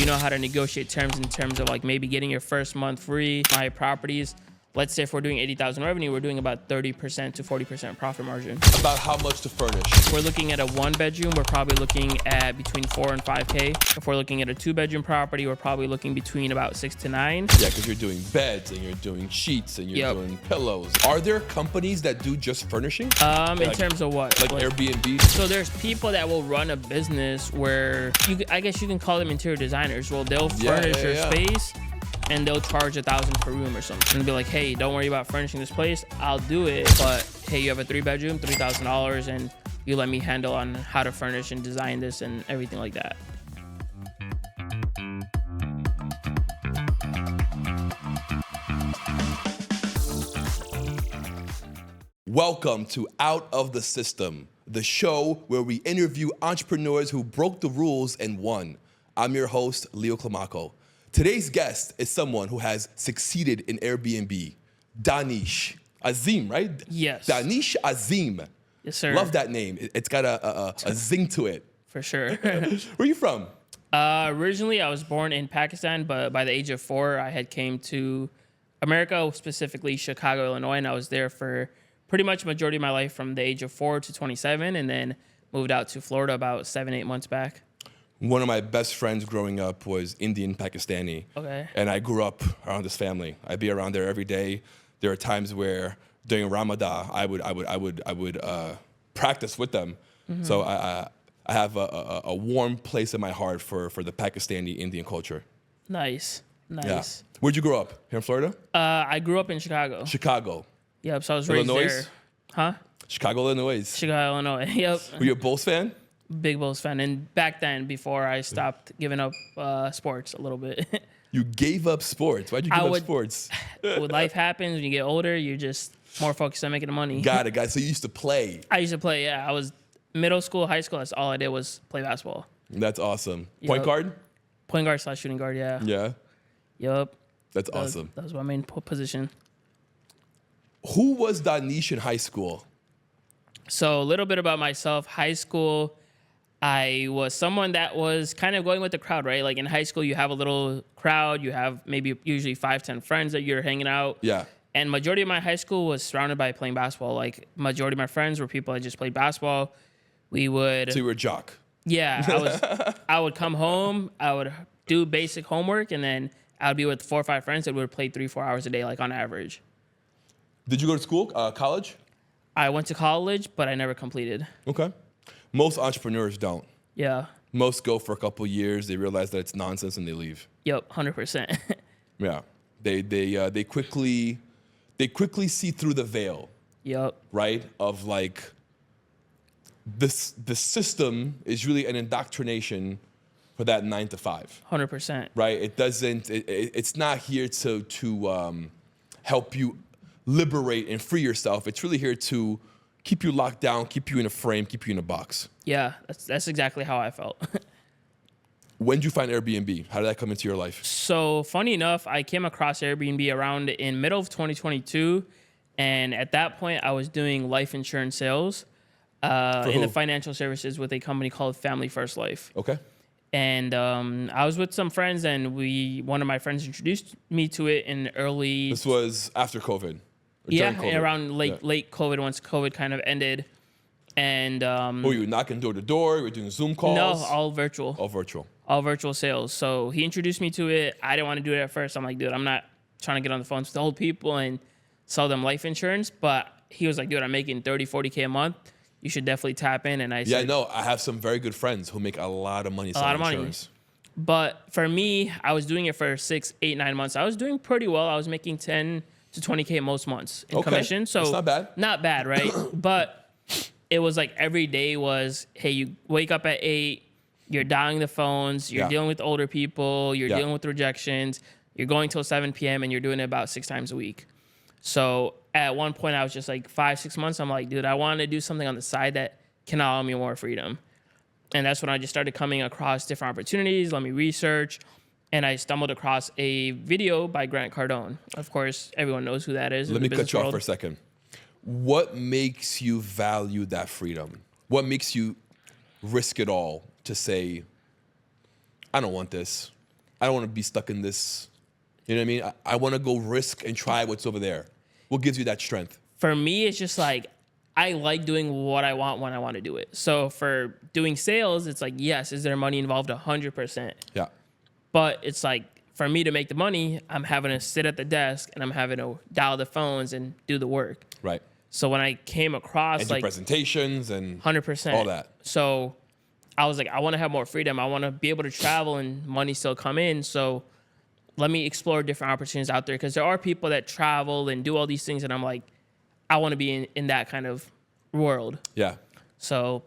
you know how to negotiate terms in terms of like maybe getting your first month free. My properties, let's say if we're doing 80,000 revenue, we're doing about 30% to 40% profit margin. About how much to furnish? We're looking at a 1-bedroom, we're probably looking at between 4 and 5K. If we're looking at a 2-bedroom property, we're probably looking between about 6 to 9. Yeah, because you're doing beds and you're doing sheets and you're doing pillows. Are there companies that do just furnishing? In terms of what? Like Airbnb? So there's people that will run a business where I guess you can call them interior designers. Well, they'll furnish your space and they'll charge $1,000 per room or something. And be like, hey, don't worry about furnishing this place. I'll do it. But hey, you have a 3-bedroom, $3,000, and you let me handle on how to furnish and design this and everything like that. Welcome to Out of the System, the show where we interview entrepreneurs who broke the rules and won. I'm your host, Leo Climaco. Today's guest is someone who has succeeded in Airbnb, Danish Azim, right? Yes. Danish Azim. Yes, sir. Love that name. It's got a zing to it. For sure. Where are you from? Originally, I was born in Pakistan, but by the age of 4, I had came to America, specifically Chicago, Illinois, and I was there for pretty much majority of my life from the age of 4 to 27, and then moved out to Florida about 7-8 months back. One of my best friends growing up was Indian Pakistani. Okay. And I grew up around this family. I'd be around there every day. There are times where during Ramadan, I would practice with them. Mm-hmm. So I have a warm place in my heart for the Pakistani Indian culture. Nice. Yeah. Where'd you grow up? Here in Florida? I grew up in Chicago. Chicago. Yep, so I was raised there. Huh? Chicago, Illinois. Chicago, Illinois. Yep. Were you a Bulls fan? Big Bulls fan. And back then, before I stopped giving up sports a little bit. You gave up sports. Why'd you give up sports? When life happens, when you get older, you're just more focused on making the money. Got it. So you used to play. I used to play, yeah. I was middle school, high school. That's all I did was play basketball. That's awesome. Yep. Point guard? Point guard / shooting guard, yeah. Yeah? Yup. That's awesome. That was my main position. Who was Danish in high school? So a little bit about myself. High school, I was someone that was kind of going with the crowd, right? Like in high school, you have a little crowd. You have maybe usually 5-10 friends that you're hanging out. Yeah. And majority of my high school was surrounded by playing basketball. Like majority of my friends were people that just played basketball. So you were a jock. Yeah. I would come home. I would do basic homework. And then I would be with 4 or 5 friends that would play 3-4 hours a day, like on average. Did you go to school, college? I went to college, but I never completed. Okay. Most entrepreneurs don't. Yeah. Most go for a couple years, they realize that it's nonsense, and they leave. Yep, 100%. Yeah. They quickly see through the veil. Yep. Right? Of like the system is really an indoctrination for that 9 to 5. 100%. Right? It's not here to help you liberate and free yourself. It's really here to keep you locked down, keep you in a frame, keep you in a box. Yeah, that's exactly how I felt. When did you find Airbnb? How did that come into your life? So funny enough, I came across Airbnb around in middle of 2022. And at that point, I was doing life insurance sales in the financial services with a company called Family First Life. Okay. And I was with some friends, and one of my friends introduced me to it in early... This was after COVID? Yeah, COVID. Around late COVID, once COVID kind of ended. And you were knocking door to door? You were doing Zoom calls? No, all virtual. All virtual. All virtual sales. So he introduced me to it. I didn't want to do it at first. I'm like, dude, I'm not trying to get on the phones with old people and sell them life insurance. But he was like, dude, I'm making 30, 40K a month. You should definitely tap in. And I said, yeah, no, I have some very good friends who make a lot of money selling insurance. But for me, I was doing it for 6, 8, 9 months. I was doing pretty well. I was making 10 to 20K most months in commission. So that's not bad. Not bad, right? But it was like every day was, hey, you wake up at 8, you're dialing the phones, you're dealing with older people, you're dealing with rejections, you're going till 7 p.m. and you're doing it about 6 times a week. So at one point I was just like 5-6 months, I'm like, dude, I want to do something on the side that can allow me more freedom. And that's when I just started coming across different opportunities, let me research, and I stumbled across a video by Grant Cardone. Of course, everyone knows who that is. Let me cut you off for a second. What makes you value that freedom? What makes you risk it all to say, I don't want this? I don't want to be stuck in this. You know what I mean? I want to go risk and try what's over there. What gives you that strength? For me, it's just like, I like doing what I want when I want to do it. So for doing sales, it's like, yes, is there money involved? 100%. Yeah. But it's like, for me to make the money, I'm having to sit at the desk and I'm having to dial the phones and do the work. Right. So when I came across And do presentations and 100%, all that. So I was like, I want to have more freedom. I want to be able to travel and money still come in. So let me explore different opportunities out there, because there are people that travel and do all these things, and I'm like, I want to be in that kind of world. Yeah. So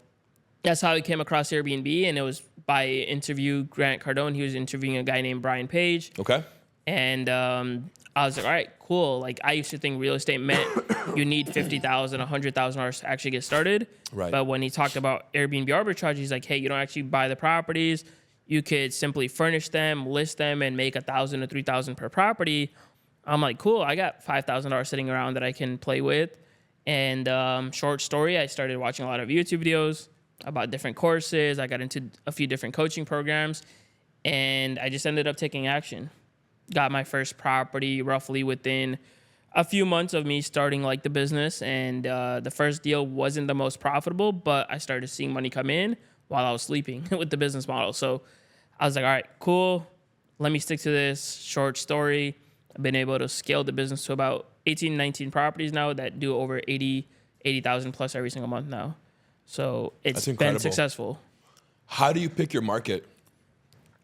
that's how I came across Airbnb, and it was by interview Grant Cardone. He was interviewing a guy named Brian Page. Okay. And I was like, all right, cool. Like, I used to think real estate meant you need $50,000, $100,000 to actually get started. Right. But when he talked about Airbnb arbitrage, he's like, hey, you don't actually buy the properties. You could simply furnish them, list them, and make $1,000 to $3,000 per property. I'm like, cool. I got $5,000 sitting around that I can play with. And short story, I started watching a lot of YouTube videos about different courses. I got into a few different coaching programs, and I just ended up taking action. Got my first property roughly within a few months of me starting like the business, and the first deal wasn't the most profitable, but I started seeing money come in while I was sleeping with the business model. So I was like, all right, cool. Let me stick to this. Short story. I've been able to scale the business to about 18, 19 properties now that do over 80,000 plus every single month now. So it's been successful. How do you pick your market?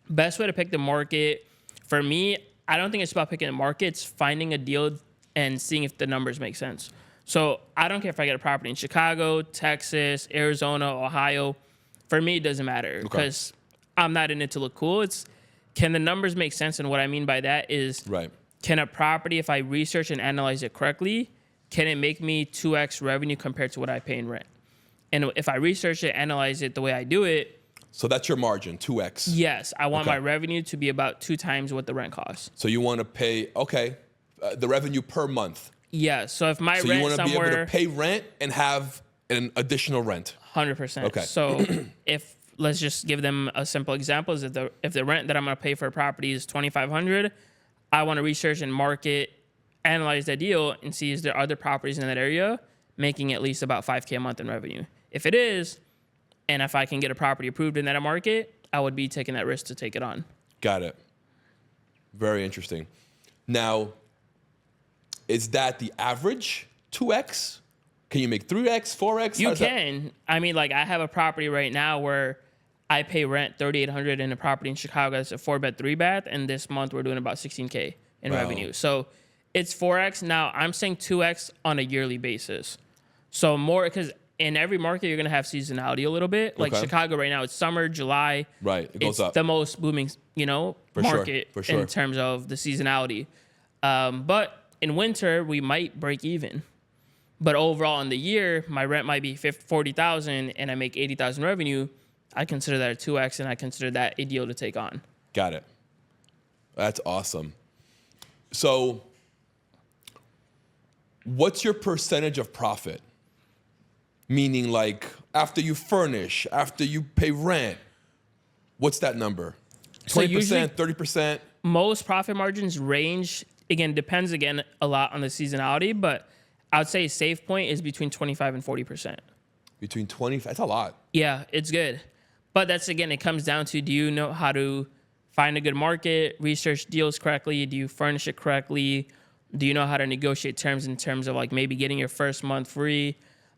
Best way to pick the market, for me, I don't think it's about picking a market. It's finding a deal and seeing if the numbers make sense. So I don't care if I get a property in Chicago, Texas, Arizona, Ohio. For me, it doesn't matter because I'm not in it to look cool. It's, can the numbers make sense? And what I mean by that is, can a property, if I research and analyze it correctly, can it make me 2x revenue compared to what I pay in rent? And if I research it, analyze it the way I do it. So that's your margin, 2x. Yes, I want my revenue to be about 2 times what the rent costs. So you want to pay, the revenue per month. Yeah, so if my rent you want to somewhere, be able to pay rent and have an additional rent. 100%. Okay. So if, let's just give them a simple example, is if the rent that I'm going to pay for a property is $2,500, I want to research and market, analyze that deal and see is there other properties in that area making at least about $5K a month in revenue. If it is, and if I can get a property approved in that market, I would be taking that risk to take it on. Got it. Very interesting. Now, is that the average 2x? Can you make 3x, 4x? You can. I mean, like, I have a property right now where I pay rent $3,800 in a property in Chicago. It's a 4-bed, 3-bath, and this month we're doing about $16K in revenue. So it's 4x. Now I'm saying 2x on a yearly basis. So more, because in every market you're gonna have seasonality a little bit. Like Chicago right now, it's summer, July. Right, it goes up. The most booming, market in terms of the seasonality. But in winter we might break even. But overall in the year, my rent might be $40,000 and I make $80,000 revenue. I consider that a 2x, and I consider that a deal to take on. Got it. That's awesome. So what's your percentage of profit? Meaning, like, after you furnish, after you pay rent, what's that number? 20%, 30%? Most profit margins range, again, depends again a lot on the seasonality, but I would say a safe point is between 25 and 40%. Between 25, that's a lot. Yeah, it's good. But that's, again, it comes down to, do you know how to find a good market, research deals correctly? Do you furnish it correctly? Do you know how to negotiate terms in terms of, like, maybe getting your first month free?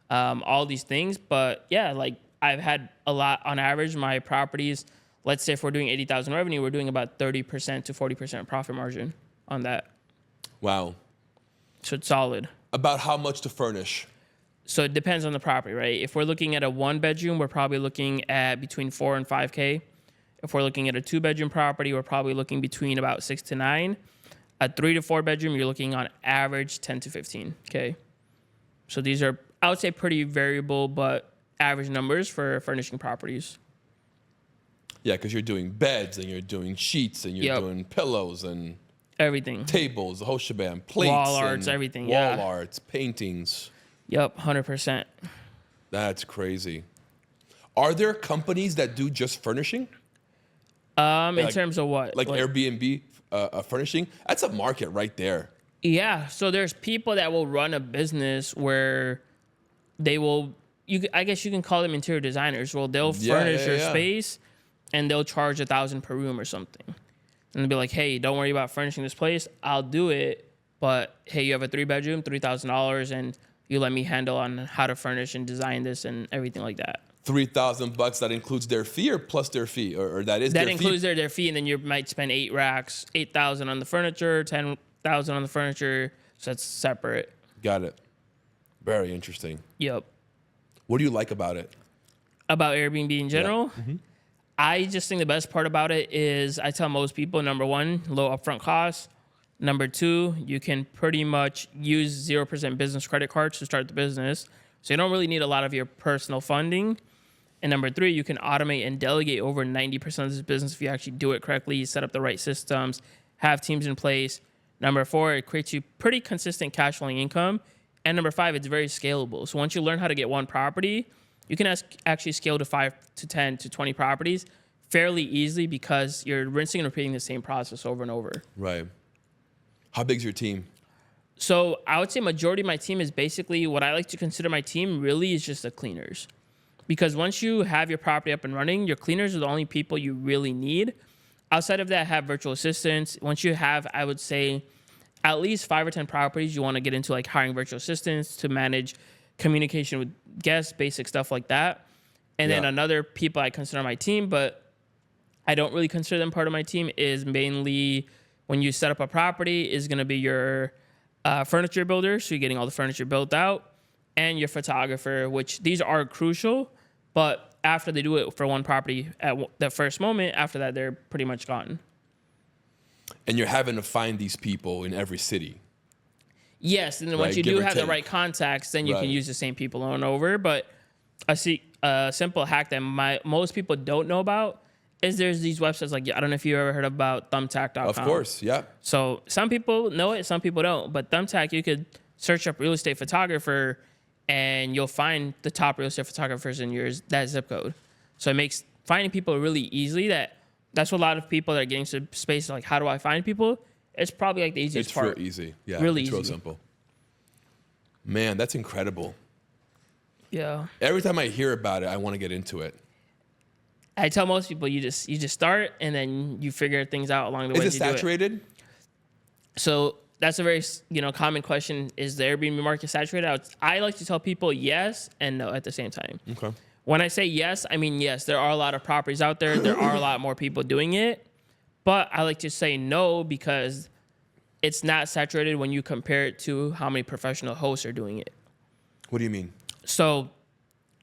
All these things. But yeah, like, I've had a lot on average, my properties, let's say if we're doing 80,000 revenue, we're doing about 30% to 40% profit margin on that. Wow. So it's solid. About how much to furnish? So it depends on the property, right? If we're looking at a 1-bedroom, we're probably looking at between 4 and 5K. If we're looking at a 2-bedroom property, we're probably looking between about 6 to 9. A 3 to 4 bedroom, you're looking on average 10 to 15K. So these are, I would say, pretty variable, but average numbers for furnishing properties. Yeah, because you're doing beds and you're doing sheets and you're doing pillows and everything. Tables, the whole shebang, plates, wall arts, everything. Wall arts, paintings. Yep, 100%. That's crazy. Are there companies that do just furnishing? In terms of what? Like Airbnb furnishing? That's a market right there. Yeah. So there's people that will run a business where they will, I guess you can call them interior designers. Well, they'll furnish your space and they'll charge $1,000 per room or something. And they'll be like, hey, don't worry about furnishing this place. I'll do it. But hey, you have a 3-bedroom, $3,000, and you let me handle on how to furnish and design this and everything like that. $3,000, that includes their fee or plus their fee? Or that is that their includes fee? their fee, and then you might spend 8 racks, $8,000 on the furniture, $10,000 on the furniture. So that's separate. Got it. Very interesting. Yep. What do you like about it? About Airbnb in general? Yeah. I just think the best part about it is I tell most people, number one, low upfront costs. Number two, you can pretty much use 0% business credit cards to start the business. So you don't really need a lot of your personal funding. And number three, you can automate and delegate over 90% of this business if you actually do it correctly, set up the right systems, have teams in place. Number four, it creates you pretty consistent cash flowing income. And number five, it's very scalable. So once you learn how to get one property, you can actually scale to 5 to 10 to 20 properties fairly easily because you're rinsing and repeating the same process over and over. Right. How big's your team? So I would say majority of my team is basically what I like to consider my team really is just the cleaners. Because once you have your property up and running, your cleaners are the only people you really need. Outside of that, have virtual assistants. Once you have, I would say, at least 5 or 10 properties, you want to get into like hiring virtual assistants to manage communication with guests, basic stuff like that. And then another people I consider my team, but I don't really consider them part of my team, is mainly when you set up a property is going to be your furniture builder. So you're getting all the furniture built out, and your photographer, which these are crucial, but after they do it for one property at the first moment, after that, they're pretty much gone. And you're having to find these people in every city. Yes, and then once you do have the right contacts, then you can use the same people over and over. But a simple hack that most people don't know about is there's these websites like, I don't know if you ever heard about Thumbtack.com. Of course, yeah. So some people know it, some people don't. But Thumbtack, you could search up real estate photographer, and you'll find the top real estate photographers in that zip code. So it makes finding people really easy. That's what a lot of people that are getting to space like, how do I find people? It's probably like the easiest part. It's real easy. Yeah, really it's easy. real simple. Man, that's incredible. Yeah. Every time I hear about it, I want to get into it. I tell most people you just start and then you figure things out along the way. Is it saturated? So that's a very common question. Is the Airbnb market saturated? I like to tell people yes and no at the same time. Okay. When I say yes, I mean yes. There are a lot of properties out there. There are a lot more people doing it. But I like to say no because it's not saturated when you compare it to how many professional hosts are doing it. What do you mean? So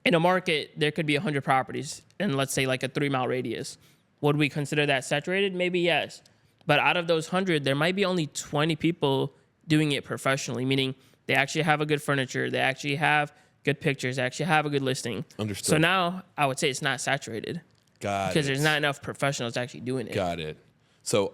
in a market, there could be 100 properties in, let's say, like a 3-mile radius. Would we consider that saturated? Maybe yes. But out of those 100, there might be only 20 people doing it professionally, meaning they actually have a good furniture, they actually have good pictures, they actually have a good listing. Understood. So now I would say it's not saturated. Got it. Because there's not enough professionals actually doing it. Got it. So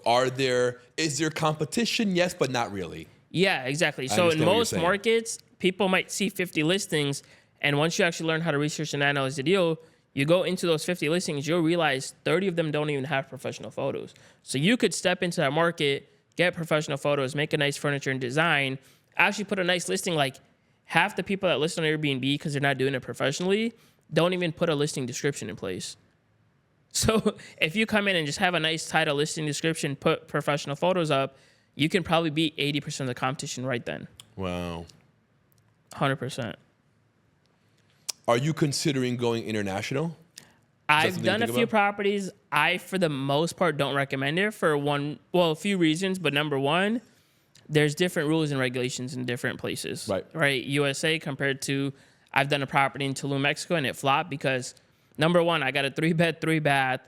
is there competition? Yes, but not really. Yeah, exactly. So in most markets, people might see 50 listings, and once you actually learn how to research and analyze the deal, you go into those 50 listings, you'll realize 30 of them don't even have professional photos. So you could step into that market, get professional photos, make a nice furniture and design, actually put a nice listing. Like half the people that list on Airbnb, because they're not doing it professionally, don't even put a listing description in place. So if you come in and just have a nice title, listing description, put professional photos up, you can probably beat 80% of the competition right then. Wow. 100%. Are you considering going international? I've done a few properties. I, for the most part, don't recommend it for a few reasons. But number one, there's different rules and regulations in different places. Right. USA compared to, I've done a property in Tulum, Mexico, and it flopped because, number one, I got a 3-bed, 3-bath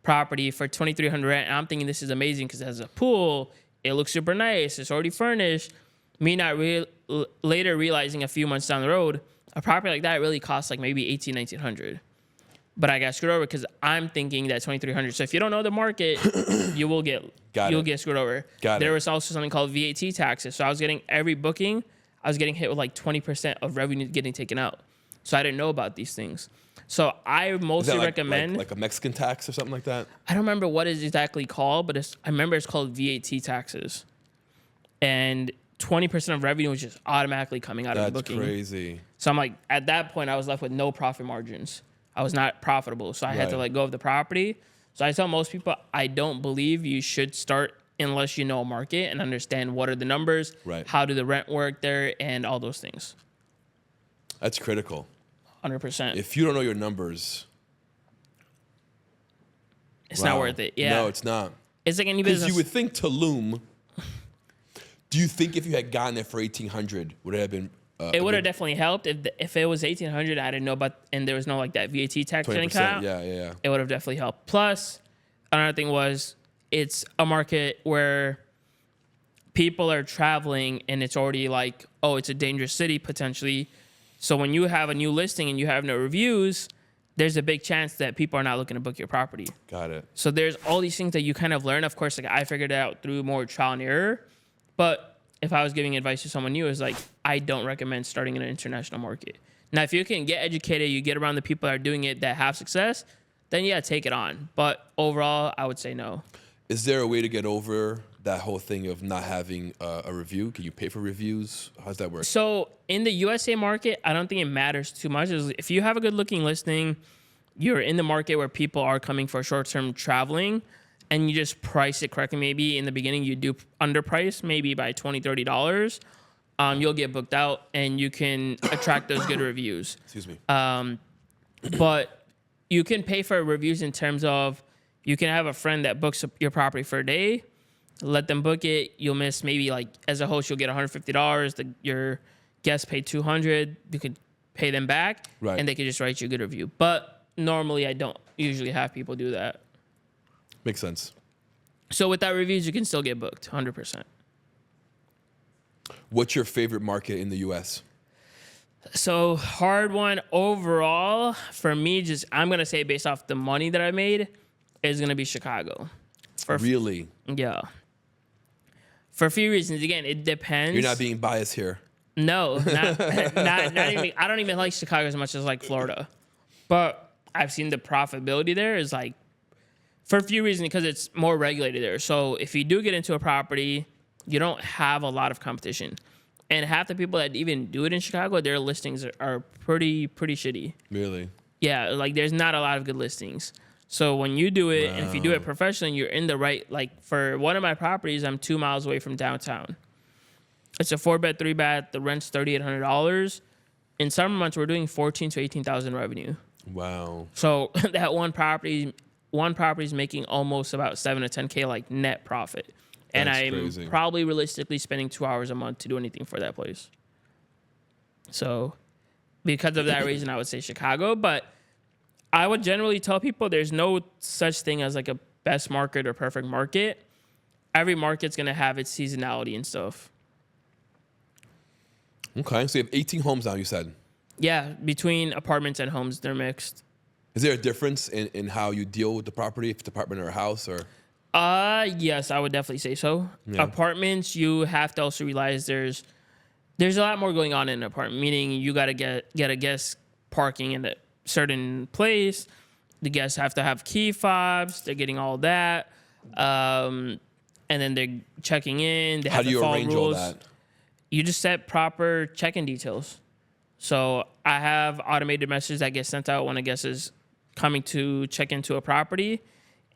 property for $2,300 rent. And I'm thinking this is amazing because it has a pool. It looks super nice. It's already furnished. Me not later realizing a few months down the road, a property like that really costs like maybe $1,800, $1,900. But I got screwed over because I'm thinking that $2,300. So if you don't know the market, you'll get screwed over. There was also something called VAT taxes. So I was getting every booking, I was getting hit with like 20% of revenue getting taken out. So I didn't know about these things. So I Is mostly that recommend like a Mexican tax or something like that? I don't remember what it's exactly called, but I remember it's called VAT taxes. And 20% of revenue is just automatically coming out of the booking. That's crazy. So I'm like, at that point, I was left with no profit margins. I was not profitable. So I had to Right. let go of the property. So I tell most people, I don't believe you should start unless you know a market and understand what are the numbers, Right. how do the rent work there, and all those things. That's critical. 100%. If you don't know your numbers, It's not worth it. Yeah. No, it's not. It's like any Because business. you would think Tulum. Do you think if you had gotten it for 1,800, would it have been? It would have definitely helped if it was 1,800. I didn't know about, and there was no like that VAT tax getting cut. Yeah. It would have definitely helped. Plus, another thing was it's a market where people are traveling, and it's already like, oh, it's a dangerous city potentially. So when you have a new listing and you have no reviews, there's a big chance that people are not looking to book your property. Got it. So there's all these things that you kind of learn. Of course, like I figured it out through more trial and error. But if I was giving advice to someone new, it's like, I don't recommend starting in an international market. Now, if you can get educated, you get around the people that are doing it that have success, then yeah, take it on. But overall, I would say no. Is there a way to get over that whole thing of not having a review? Can you pay for reviews? How's that work? So in the USA market, I don't think it matters too much. If you have a good looking listing, you're in the market where people are coming for short-term traveling, and you just price it correctly. Maybe in the beginning you do underprice, maybe by $20, $30. You'll get booked out, and you can attract those good reviews. Excuse me. But you can pay for reviews in terms of you can have a friend that books your property for a day, let them book it. You'll miss maybe like as a host, you'll get $150. Your guests pay $200. You could pay them back, Right. and they could just write you a good review. But normally, I don't usually have people do that. Makes sense. So without reviews, you can still get booked 100%. What's your favorite market in the U.S.? So hard one overall for me. Just I'm gonna say based off the money that I made, is gonna be Chicago. Really? Yeah. For a few reasons. Again, it depends. You're not being biased here. No, not even. I don't even like Chicago as much as like Florida, but I've seen the profitability there is like for a few reasons because it's more regulated there. So if you do get into a property, you don't have a lot of competition, and half the people that even do it in Chicago, their listings are pretty shitty. Really? Yeah, like there's not a lot of good listings. So when you do it, and if you do it professionally, you're in the right. Like for one of my properties, I'm 2 miles away from downtown. It's a 4-bed, 3-bath. The rent's $3,800. In summer months, we're doing $14,000 to $18,000 revenue. Wow. So that one property is making almost about $7 to $10K like net profit, and That's I'm crazy. probably realistically spending 2 hours a month to do anything for that place. So because of that reason, I would say Chicago, but I would generally tell people there's no such thing as like a best market or perfect market. Every market's gonna have its seasonality and stuff. Okay, so you have 18 homes now, you said. Yeah, between apartments and homes, they're mixed. Is there a difference in how you deal with the property, if it's an apartment or a house, or? Yes, I would definitely say so. Yeah. Apartments, you have to also realize there's a lot more going on in an apartment, meaning you gotta get a guest parking in a certain place. The guests have to have key fobs. They're getting all that. And then they're checking in. They How have do to you follow arrange all rules. that? You just set proper check-in details. So I have automated messages that get sent out when a guest is coming to check into a property,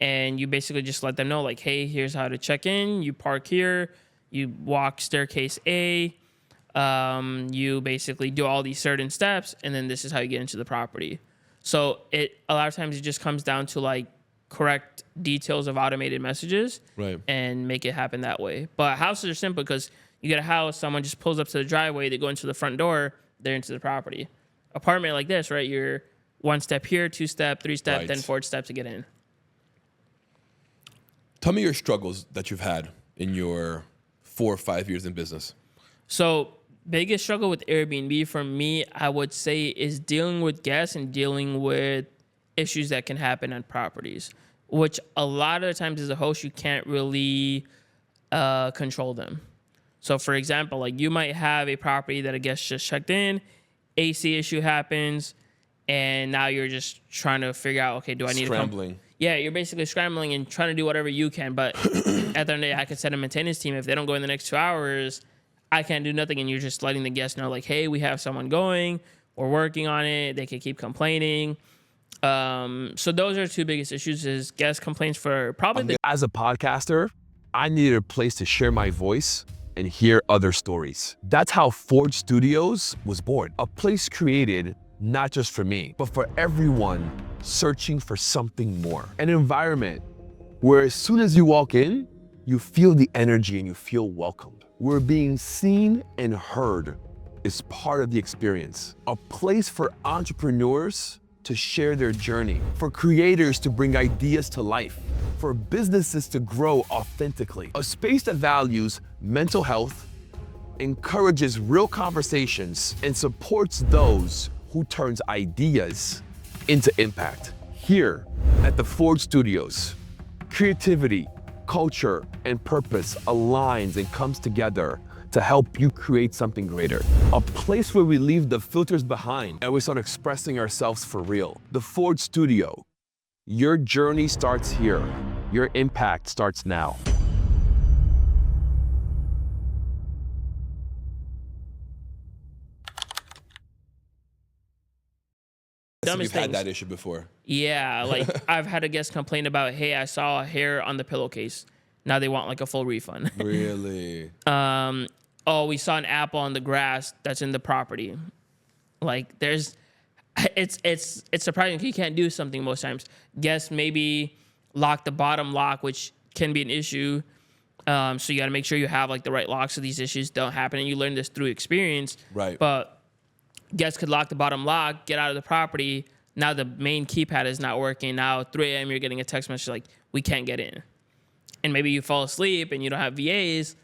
and you basically just let them know, like, hey, here's how to check in. You park here. You walk staircase A. You basically do all these certain steps, and then this is how you get into the property. So a lot of times it just comes down to like correct details of automated messages, Right. and make it happen that way. But houses are simple because you get a house, someone just pulls up to the driveway, they go into the front door, they're into the property. Apartment like this, right? You're 1 step here, 2 step, 3 step, Right. then 4 steps to get in. Tell me your struggles that you've had in your 4 or 5 years in business. So biggest struggle with Airbnb for me, I would say, is dealing with guests and dealing with issues that can happen on properties, which a lot of the times as a host, you can't really control them. So for example, like you might have a property that a guest just checked in, AC issue happens, and now you're just trying to figure out, okay, do I need Scrambling. to come? Yeah, you're basically scrambling and trying to do whatever you can. But at the end of the day, I could send a maintenance team. If they don't go in the next 2 hours, I can't do nothing. And you're just letting the guests know, like, hey, we have someone going. We're working on it. They can keep complaining. So those are two biggest issues: is guest complaints for probably. As a podcaster, I needed a place to share my voice and hear other stories. That's how Forge Studios was born. A place created not just for me, but for everyone searching for something more. An environment where as soon as you walk in, you feel the energy and you feel welcomed. Where being seen and heard is part of the experience. A place for entrepreneurs to share their journey, for creators to bring ideas to life, for businesses to grow authentically. A space that values mental health, encourages real conversations, and supports those who turns ideas into impact. Here at the Forge Studios, creativity, culture, and purpose aligns and comes together to help you create something greater. A place where we leave the filters behind and we start expressing ourselves for real. The Forge Studio. Your journey starts here. Your impact starts now. Dumbest You've had things. that issue before. Yeah, like I've had a guest complain about, hey, I saw a hair on the pillowcase. Now they want like a full refund. Really? Oh, we saw an apple on the grass that's in the property. Like it's surprising you can't do something most times. Guests maybe lock the bottom lock, which can be an issue. So you got to make sure you have like the right locks so these issues don't happen. And you learn this through experience. Right. But guests could lock the bottom lock, get out of the property. Now the main keypad is not working. Now 3 a.m. you're getting a text message like, we can't get in. And maybe you fall asleep and you don't have VAs.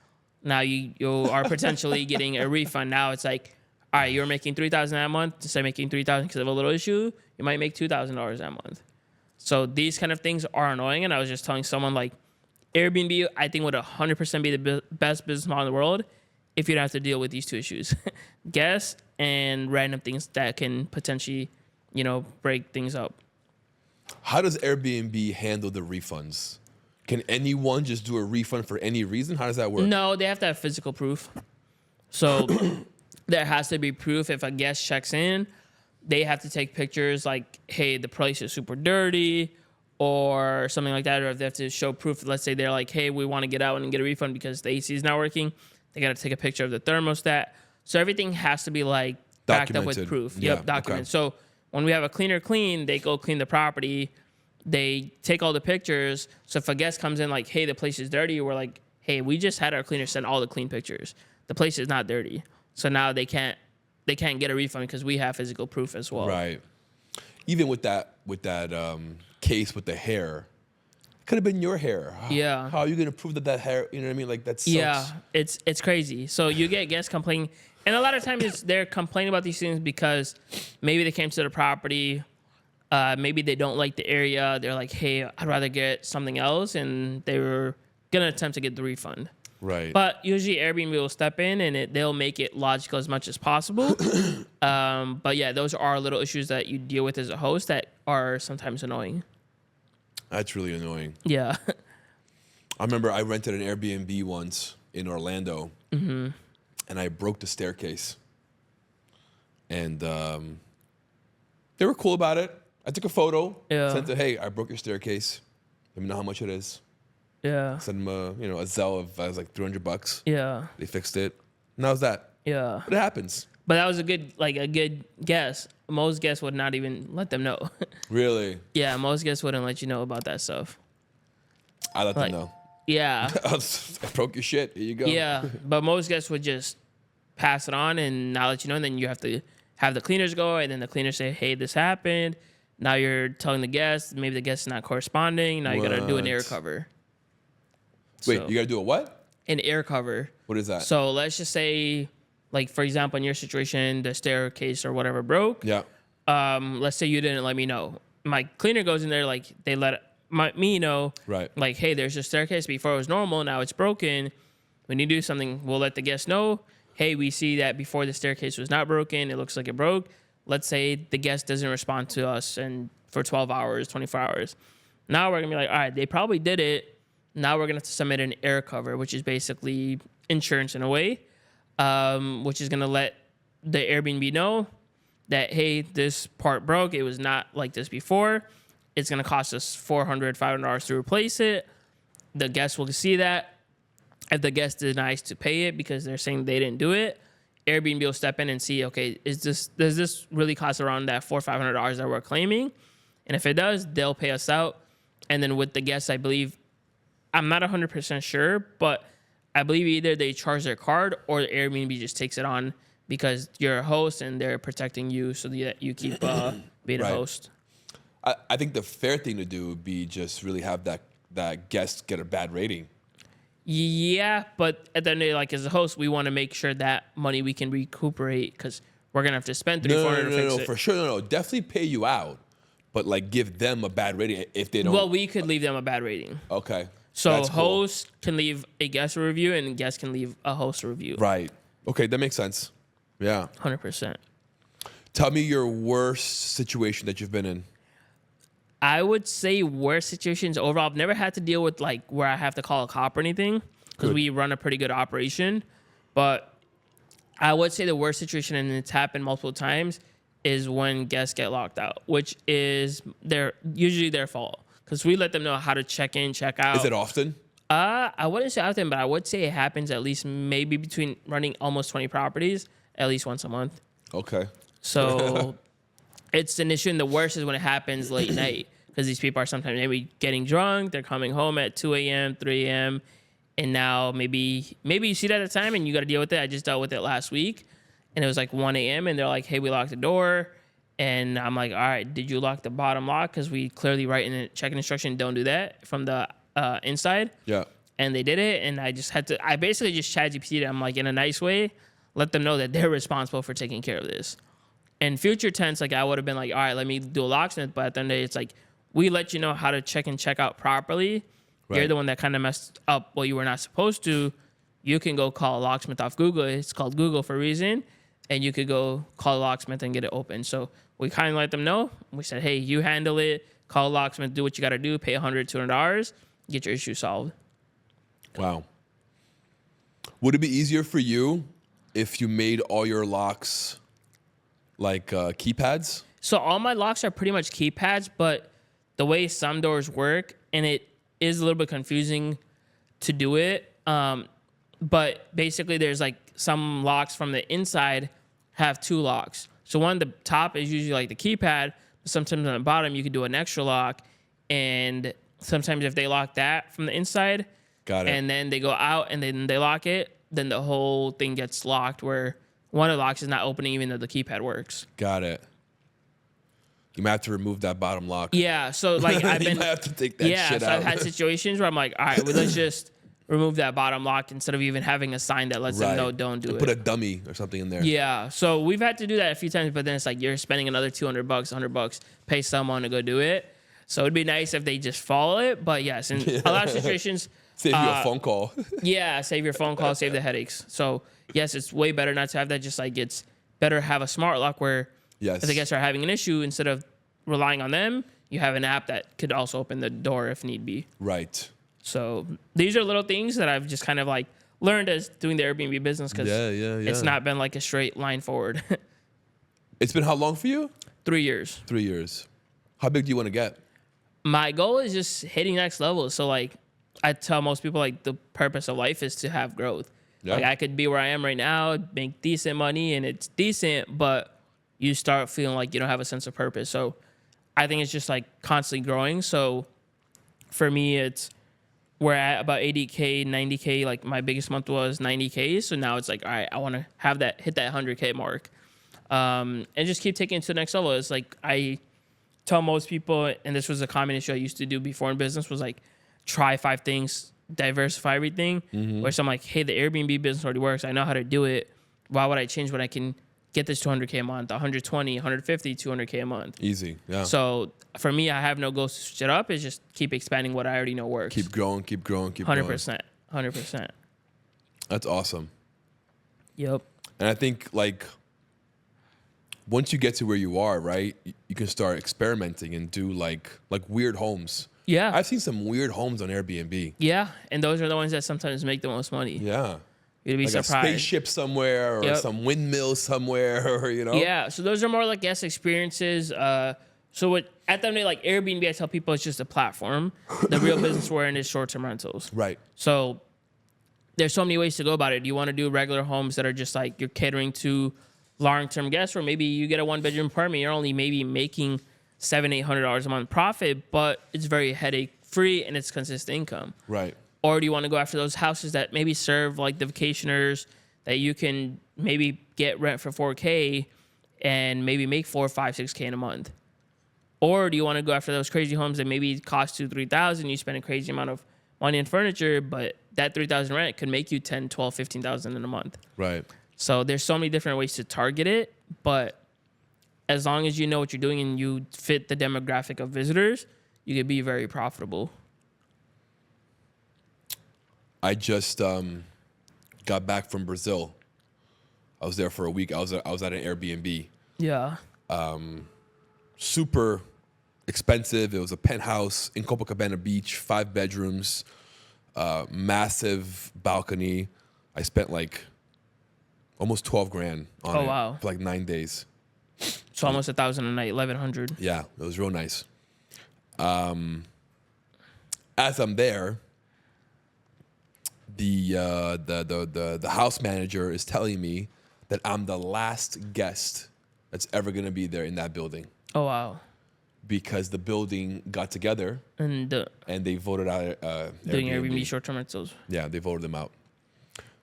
Now you are potentially getting a refund. Now it's like, all right, you're making $3,000 a month. Instead of making $3,000 because of a little issue, you might make $2,000 a month. So these kind of things are annoying. And I was just telling someone like, Airbnb, I think would 100% be the best business model in the world if you don't have to deal with these two issues. Guests and random things that can potentially, break things up. How does Airbnb handle the refunds? Can anyone just do a refund for any reason? How does that work? No, they have to have physical proof. So there has to be proof if a guest checks in. They have to take pictures like, hey, the place is super dirty or something like that. Or if they have to show proof, let's say they're like, hey, we want to get out and get a refund because the AC is not working. They got to take a picture of the thermostat. So everything has to be like backed up with proof. Yeah, Yep, documented. okay. So when we have a cleaner clean, they go clean the property. They take all the pictures. So if a guest comes in like, hey, the place is dirty, we're like, hey, we just had our cleaner send all the clean pictures. The place is not dirty. So now they can't get a refund because we have physical proof as well. Right. Even with that case with the hair, could have been your hair. Yeah. How are you gonna prove that hair? You know what I mean? Like that sucks. Yeah, it's crazy. So you get guests complaining, and a lot of times they're complaining about these things because maybe they came to the property, maybe they don't like the area. They're like, hey, I'd rather get something else, and they were gonna attempt to get the refund. Right. But usually Airbnb will step in and they'll make it logical as much as possible. But yeah, those are little issues that you deal with as a host that are sometimes annoying. That's really annoying. Yeah. I remember I rented an Airbnb once in Orlando, and I broke the staircase. And they were cool about it. I took a photo, sent it, hey, I broke your staircase. Let me know how much it is. Yeah. Send them a Zelle of was like $300. Yeah. They fixed it. And that was that. Yeah. But it happens. But that was a good guess. Most guests would not even let them know. Really? Yeah, most guests wouldn't let you know about that stuff. I let them know. Yeah. I broke your shit. Here you go. Yeah, but most guests would just pass it on and not let you know. And then you have to have the cleaners go, and then the cleaners say, hey, this happened. Now you're telling the guest, maybe the guest is not corresponding. Now you got to do an air cover. Wait, So, you got to do a what? an air cover. What is that? So let's just say, like, for example, in your situation, the staircase or whatever broke. Yeah. Let's say you didn't let me know. My cleaner goes in there, like, they let me know. Right. Like, hey, there's a staircase. Before it was normal, now it's broken. When you do something, we'll let the guest know. Hey, we see that before the staircase was not broken. It looks like it broke. let's say the guest doesn't respond to us and for 12 hours, 24 hours. Now we're gonna be like, all right, they probably did it. Now we're gonna have to submit an air cover, which is basically insurance in a way, which is gonna let the Airbnb know that, hey, this part broke. It was not like this before. It's gonna cost us $400, $500 to replace it. The guest will see that. If the guest denies to pay it because they're saying they didn't do it, Airbnb will step in and see, okay, does this really cost around that $400 or $500 that we're claiming? And if it does, they'll pay us out. And then with the guests, I believe, I'm not 100% sure, but I believe either they charge their card or the Airbnb just takes it on because you're a host and they're protecting you so that you keep being a host. I think the fair thing to do would be just really have that guest get a bad rating. Yeah, but at the end of the day, like as a host, we want to make sure that money we can recuperate because we're gonna have to spend $300-$400 to fix it. For sure, no, definitely pay you out, but like give them a bad rating if they don't. Well, we could leave them a bad rating. Okay. So That's cool. host can leave a guest a review and guest can leave a host a review. Right. Okay, that makes sense. Yeah. 100%. Tell me your worst situation that you've been in. I would say worst situations overall. I've never had to deal with like where I have to call a cop or anything because we run a pretty good operation. But I would say the worst situation, and it's happened multiple times, is when guests get locked out, which is usually their fault because we let them know how to check in, check out. Is it often? I wouldn't say often, but I would say it happens at least maybe between running almost 20 properties at least once a month. Okay. So it's an issue, and the worst is when it happens late night because these people are sometimes maybe getting drunk. They're coming home at 2 a.m., 3 a.m., and now maybe you see that at the time and you got to deal with it. I just dealt with it last week, and it was like 1 a.m., and they're like, hey, we locked the door. And I'm like, all right, did you lock the bottom lock? Because we clearly write in the check-in instruction, don't do that from the inside. Yeah. And they did it, and I basically just ChatGPT'd it. I'm like, in a nice way, let them know that they're responsible for taking care of this. In future tense, like I would have been like, all right, let me do a locksmith. But at the end of the day, it's like, we let you know how to check in, check out properly. Right. You're the one that kind of messed up what you were not supposed to. You can go call a locksmith off Google. It's called Google for a reason. And you could go call a locksmith and get it open. So we kind of let them know. We said, hey, you handle it. Call a locksmith, do what you got to do, pay $100, $200, get your issue solved. Wow. Would it be easier for you if you made all your locks like keypads? So all my locks are pretty much keypads, but the way some doors work, and it is a little bit confusing to do it, but basically there's like some locks from the inside have two locks. So one at the top is usually like the keypad, but sometimes on the bottom you can do an extra lock, and sometimes if they lock that from the inside, got it, and then they go out and then they lock it, then the whole thing gets locked where one of the locks is not opening even though the keypad works. Got it. You might have to remove that bottom lock. Yeah, so like I've been... you might have to take that shit out. Yeah, so I've had situations where I'm like, all right, well, let's just remove that bottom lock instead of even having a sign that lets them know don't do it. Put a dummy or something in there. Yeah, so we've had to do that a few times, but then it's like you're spending another $200, $100, pay someone to go do it. So it'd be nice if they just follow it, but yes, in a lot of situations... Save you a phone call. Yeah, save your phone call, save the headaches. So yes, it's way better not to have that. Just like it's better to have a smart lock where if the guests are having an issue, instead of relying on them, you have an app that could also open the door if need be. Right. So these are little things that I've just kind of like learned as doing the Airbnb business because it's not been like a straight line forward. It's been how long for you? 3 years. 3 years. How big do you want to get? My goal is just hitting next level. So like I tell most people, like the purpose of life is to have growth. Yeah. Like I could be where I am right now, make decent money, and it's decent, but you start feeling like you don't have a sense of purpose. So I think it's just like constantly growing. So for me, we're at about 80K, 90K. Like my biggest month was 90K. So now it's like, all right, I want to have that, hit that 100K mark, and just keep taking it to the next level. It's like I tell most people, and this was a common issue I used to do before in business, was like try 5 things, diversify everything. Where so I'm like, hey, the Airbnb business already works. I know how to do it. Why would I change when I can get this 200K a month, 120, 150, 200K a month? Easy, yeah. So for me, I have no goals to switch it up. It's just keep expanding what I already know works. Keep growing, keep growing, keep 100%, 100%. That's awesome. Yep. And I think like once you get to where you are, right, you can start experimenting and do like weird homes. Yeah. I've seen some weird homes on Airbnb. Yeah, and those are the ones that sometimes make the most money. Yeah. You'd be Like a surprised. spaceship somewhere or some windmill somewhere, or, you know? Yeah, so those are more like guest experiences. So what at the end of the day, like Airbnb, I tell people it's just a platform. The real business we're in is short-term rentals. Right. So there's so many ways to go about it. Do you want to do regular homes that are just like you're catering to long-term guests, or maybe you get a one-bedroom apartment, you're only maybe making $700-800 a month profit, but it's very headache-free and it's consistent income. Right. Or do you want to go after those houses that maybe serve like the vacationers that you can maybe get rent for $4K and maybe make $4, $5, $6K in a month? Or do you want to go after those crazy homes that maybe cost $2,000, $3,000, you spend a crazy amount of money on furniture, but that $3,000 rent could make you $10,000, $12,000, $15,000 in a month. Right. So there's so many different ways to target it, but as long as you know what you're doing and you fit the demographic of visitors, you could be very profitable. I just got back from Brazil. I was there for a week. I was at an Airbnb. Yeah. Super expensive. It was a penthouse in Copacabana Beach, 5 bedrooms, massive balcony. I spent like almost $12,000 on it wow. for like 9 days. So almost $1,000 a night, $1,100. Yeah, it was real nice. As I'm there, the house manager is telling me that I'm the last guest that's ever gonna be there in that building. Oh wow! Because the building got together And they voted out doing Airbnb short-term rentals. Yeah, they voted them out.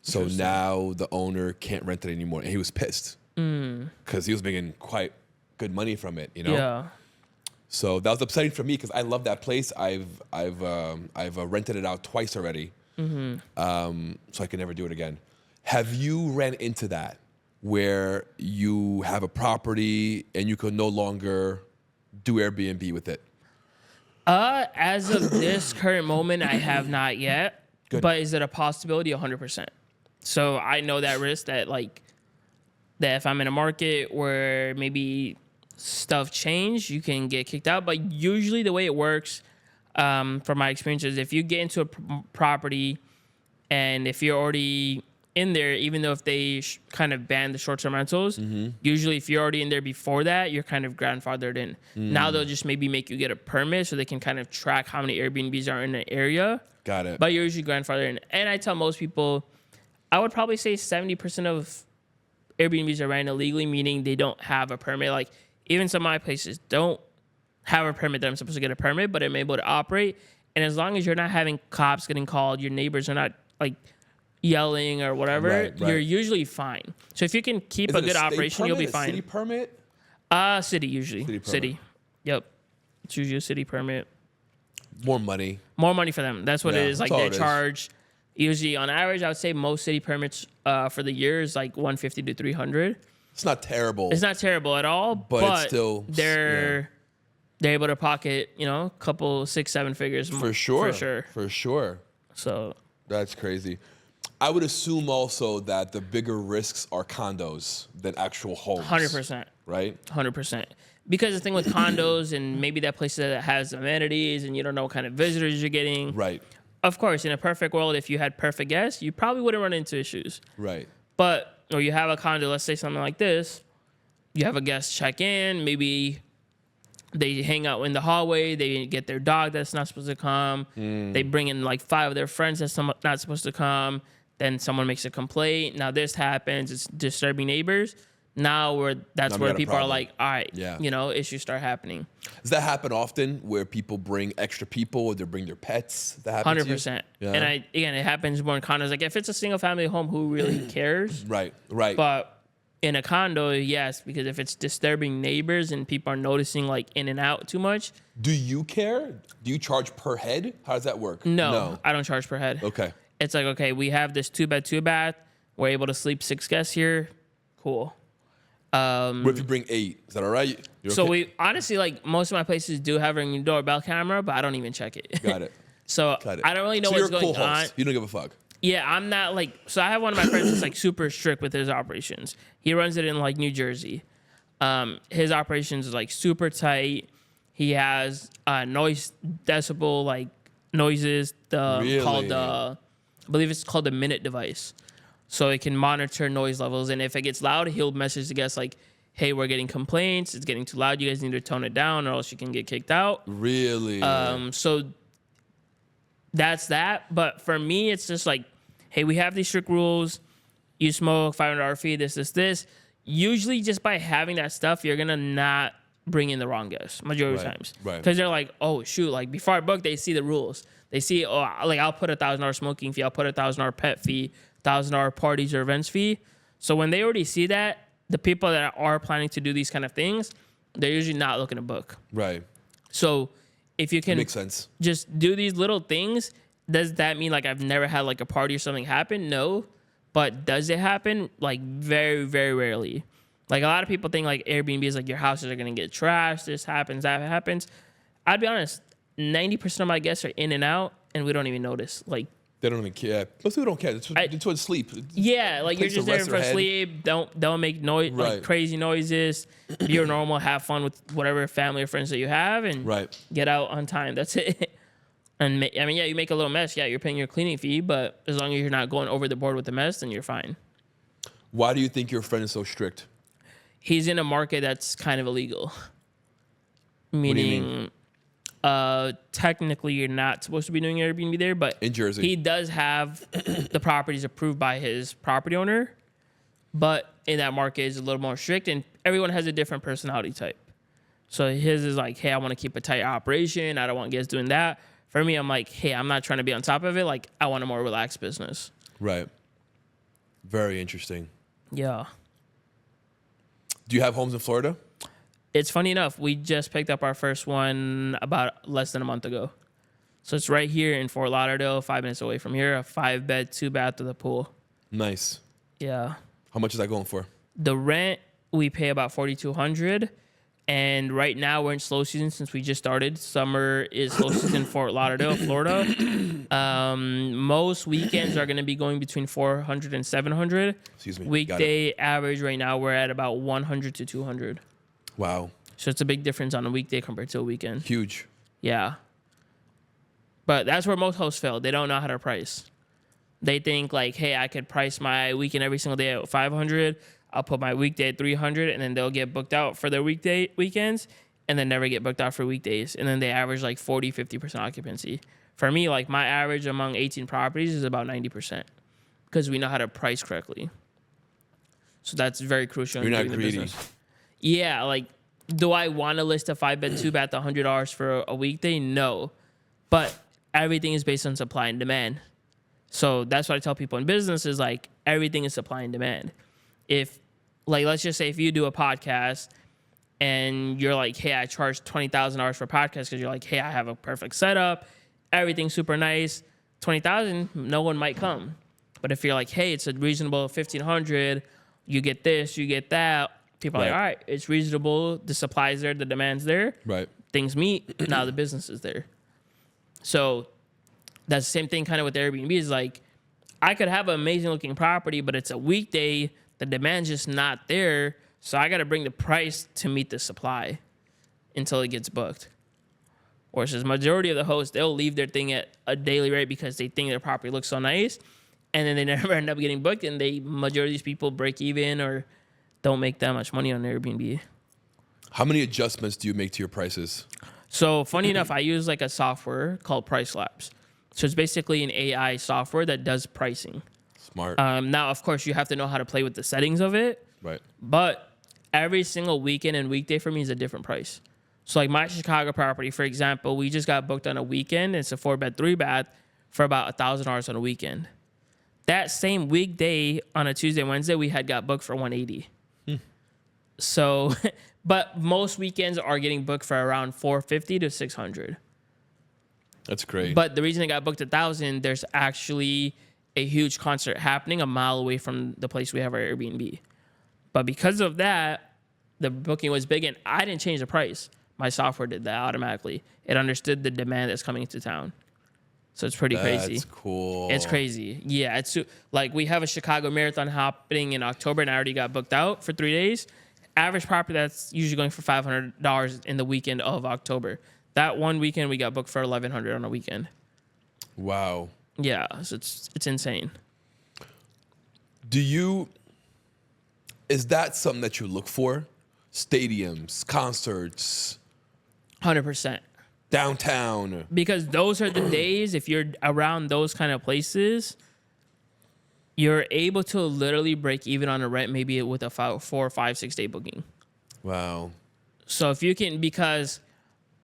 So now the owner can't rent it anymore, and he was pissed because he was making quite good money from it, you know. Yeah. So that was upsetting for me because I love that place. I've rented it out twice already, so I can never do it again. Have you ran into that where you have a property and you can no longer do Airbnb with it? As of this current moment, I have not yet. Good. But is it a possibility? 100%. So I know that risk that if I'm in a market where maybe stuff change, you can get kicked out. But usually the way it works, from my experiences, if you get into a property and if you're already in there, even though if they kind of ban the short-term rentals, usually if you're already in there before that, you're kind of grandfathered in. Now they'll just maybe make you get a permit so they can kind of track how many Airbnbs are in the area. Got it. But you're usually grandfathered in. And I tell most people, I would probably say 70% of Airbnbs are ran illegally, meaning they don't have a permit. Like even some of my places don't have a permit that I'm supposed to get a permit, but I'm able to operate. And as long as you're not having cops getting called, your neighbors are not like yelling or whatever, right. you're usually fine. So if you can keep Is a it good state operation, permit, you'll be a fine. City permit? City usually. City permit. City. Yep. It's usually a city permit. More money. More money for them. That's what Yeah, it is. Like that's all they it is. charge. Usually, on average, I would say most city permits for the year is like $150 to $300. It's not terrible. It's not terrible at all, But it's still- they're able to pocket a couple 6-7 figures For sure. For sure. For sure. So That's crazy. I would assume also that the bigger risks are condos than actual homes. 100%. Right? 100%. Because the thing with condos and maybe that place that has amenities and you don't know what kind of visitors you're getting. Right. Of course, in a perfect world, if you had perfect guests, you probably wouldn't run into issues. Right. Or you have a condo, let's say something like this. You have a guest check in, maybe they hang out in the hallway, they get their dog that's not supposed to come. They bring in like 5 of their friends that's not supposed to come. Then someone makes a complaint. Now this happens, it's disturbing neighbors. Now where Now we got a people are problem. like, all right, Yeah. Issues start happening. Does that happen often where people bring extra people or they bring their pets? That happens to you? 100%. Yeah. And it happens more in condos. Like if it's a single family home, who really cares? Right. But in a condo, yes, because if it's disturbing neighbors and people are noticing like in and out too much. Do you care? Do you charge per head? How does that work? No. I don't charge per head. Okay. It's like, okay, we have this 2-bed, 2-bath. We're able to sleep 6 guests here. Cool. What if you bring 8? Is that all right? You're So okay? we honestly, like most of my places do have a doorbell camera, but I don't even check it. Got it. So Got it. I don't really know so what's you're a going cool on. host. You don't give a fuck. Yeah, I'm not like, so I have one of my friends that's like super strict with his operations. He runs it in like New Jersey. His operations is like super tight. He has noise decibel like noises called I believe it's called the minute device. So it can monitor noise levels, and if it gets loud, he'll message the guests like, "Hey, we're getting complaints. It's getting too loud. You guys need to tone it down, or else you can get kicked out." Really? So that's that. But for me, it's just like, hey, we have these strict rules. You smoke, $500 fee, this. Usually, just by having that stuff, you're gonna not bring in the wrong guests majority of times. Right. Because they're like, oh shoot, like before I book, they see the rules. They see, oh, like I'll put $1,000 smoking fee, I'll put $1,000 pet fee, $1,000 parties or events fee. So when they already see that, the people that are planning to do these kind of things, they're usually not looking to book. Right. So if you can Makes sense. just do these little things, does that mean like I've never had like a party or something happen? No. But does it happen? Like very, very rarely. Like a lot of people think like Airbnb is like your houses are going to get trashed. This happens, that happens. I'd be honest, 90% of my guests are in and out and we don't even notice. Like they don't even care. Most people don't care. It's towards sleep. Yeah, like you're just there for sleep. Don't make noise, like crazy noises. You're normal. Have fun with whatever family or friends that you have, and get out on time. That's it. And I mean, yeah, you make a little mess. Yeah, you're paying your cleaning fee, but as long as you're not going over the board with the mess, then you're fine. Why do you think your friend is so strict? He's in a market that's kind of illegal. Meaning, technically you're not supposed to be doing Airbnb there, but in Jersey, he does have the properties approved by his property owner, but in that market is a little more strict, and everyone has a different personality type. So his is like, hey, I want to keep a tight operation. I don't want guests doing that. For me, I'm like, hey, I'm not trying to be on top of it. Like, I want a more relaxed business. Right. Very interesting. Yeah. Do you have homes in Florida? It's funny enough, we just picked up our first one about less than a month ago. So it's right here in Fort Lauderdale, 5 minutes away from here, a 5-bed, 2-bath with a pool. Nice. Yeah. How much is that going for? The rent, we pay about $4,200. And right now we're in slow season since we just started. Summer is slow season in Fort Lauderdale, Florida. Most weekends are going to be going between $400 and $700. Excuse me. Weekday average right now we're at about $100 to $200. Wow. So it's a big difference on a weekday compared to a weekend. Huge. Yeah. But that's where most hosts fail. They don't know how to price. They think like, hey, I could price my weekend every single day at $500. I'll put my weekday at $300, and then they'll get booked out for their weekends and then never get booked out for weekdays. And then they average like 40, 50% occupancy. For me, like my average among 18 properties is about 90% because we know how to price correctly. So that's very crucial. You're not greedy. Business. Yeah, like, do I want to list a 5-bed, 2-bath, $100 for a weekday? No. But everything is based on supply and demand. So that's what I tell people in business is like everything is supply and demand. If, like, let's just say if you do a podcast and you're like, hey, I charge $20,000 for a podcast because you're like, hey, I have a perfect setup, everything's super nice, $20,000, no one might come. But if you're like, hey, it's a reasonable $1,500, you get this, you get that, people are like, all right, it's reasonable, the supply's there, the demand's there, things meet, now the business is there. So that's the same thing kind of with Airbnb is like, I could have an amazing looking property, but it's a weekday, the demand's just not there, so I got to bring the price to meet the supply until it gets booked. Whereas majority of the hosts, they'll leave their thing at a daily rate because they think their property looks so nice, and then they never end up getting booked, and majority of these people break even or don't make that much money on Airbnb. How many adjustments do you make to your prices? So funny enough, I use like a software called Price Labs. So it's basically an AI software that does pricing. Smart. Now, of course, you have to know how to play with the settings of it. Right. But every single weekend and weekday for me is a different price. So like my Chicago property, for example, we just got booked on a weekend. It's a 4-bed, 3-bath for about $1,000 on a weekend. That same weekday on a Tuesday, Wednesday, we had got booked for $180. So, but most weekends are getting booked for around $450 to $600. That's great. But the reason it got booked $1,000, there's actually a huge concert happening a mile away from the place we have our Airbnb. But because of that, the booking was big, and I didn't change the price. My software did that automatically. It understood the demand that's coming into town. So it's pretty crazy. That's cool. It's crazy. Yeah, it's like we have a Chicago Marathon happening in October, and I already got booked out for 3 days. average property that's usually going for $500 in the weekend of October. That one weekend we got booked for $1,100 on a weekend. Wow. Yeah, so it's insane. Is that something that you look for? Stadiums, concerts, 100%. downtown. Because those are the days, if you're around those kind of places, you're able to literally break even on a rent, maybe with a 4, 5, 6 day booking. Wow. So if you can, because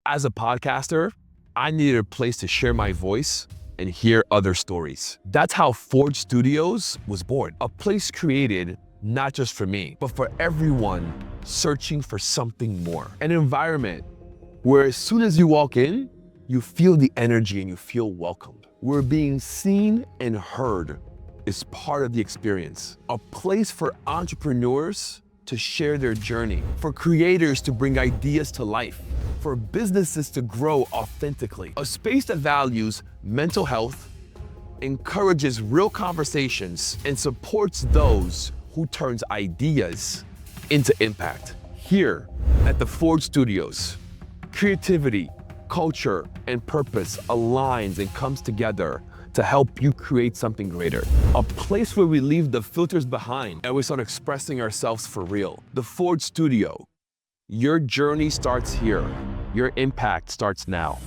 As a podcaster, I needed a place to share my voice and hear other stories. That's how Forge Studios was born. A place created not just for me, but for everyone searching for something more. An environment where as soon as you walk in, you feel the energy and you feel welcomed. Where being seen and heard is part of the experience. A place for entrepreneurs to share their journey, for creators to bring ideas to life, for businesses to grow authentically. A space that values mental health, encourages real conversations, and supports those who turns ideas into impact. Here at the Forge Studios, creativity, culture, and purpose aligns and comes together to help you create something greater. A place where we leave the filters behind and we start expressing ourselves for real. The Forge Studio. Your journey starts here. Your impact starts now.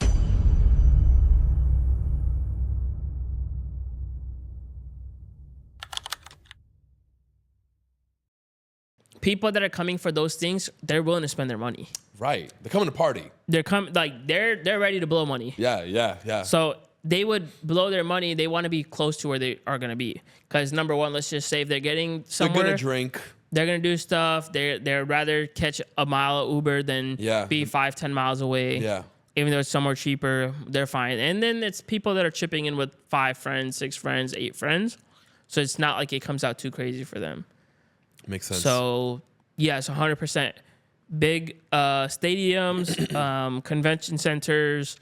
people that are coming for those things, they're willing to spend their money. Right. They're coming to party. They're ready to blow money. Yeah. So they would blow their money. They want to be close to where they are going to be. Because number one, let's just say if they're getting somewhere, They're gonna drink. they're going to do stuff. They'd rather catch a mile of Uber than be 5-10 miles away. Yeah. Even though it's somewhere cheaper, they're fine. And then it's people that are chipping in with 5 friends, 6 friends, 8 friends. So it's not like it comes out too crazy for them. Makes sense. So, yes, 100%. Big stadiums, convention centers,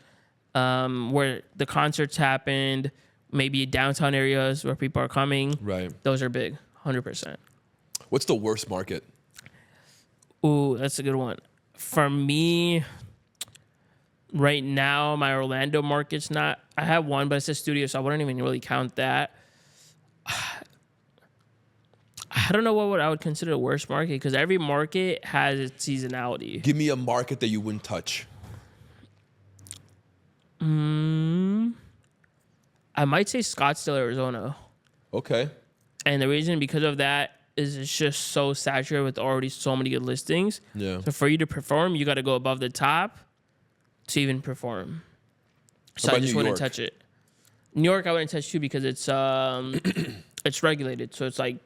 where the concerts happened, maybe downtown areas where people are coming. Right. Those are big, 100%. What's the worst market? Ooh, that's a good one. For me, right now, my Orlando market's not... I have one, but it's a studio, so I wouldn't even really count that. I don't know what I would consider the worst market, because every market has its seasonality. Give me a market that you wouldn't touch. I might say Scottsdale, Arizona. Okay. And the reason because of that is it's just so saturated with already so many good listings. Yeah. So for you to perform, you got to go above the top to even perform. So I just wouldn't touch it. New York, I wouldn't touch too because it's it's regulated. So it's like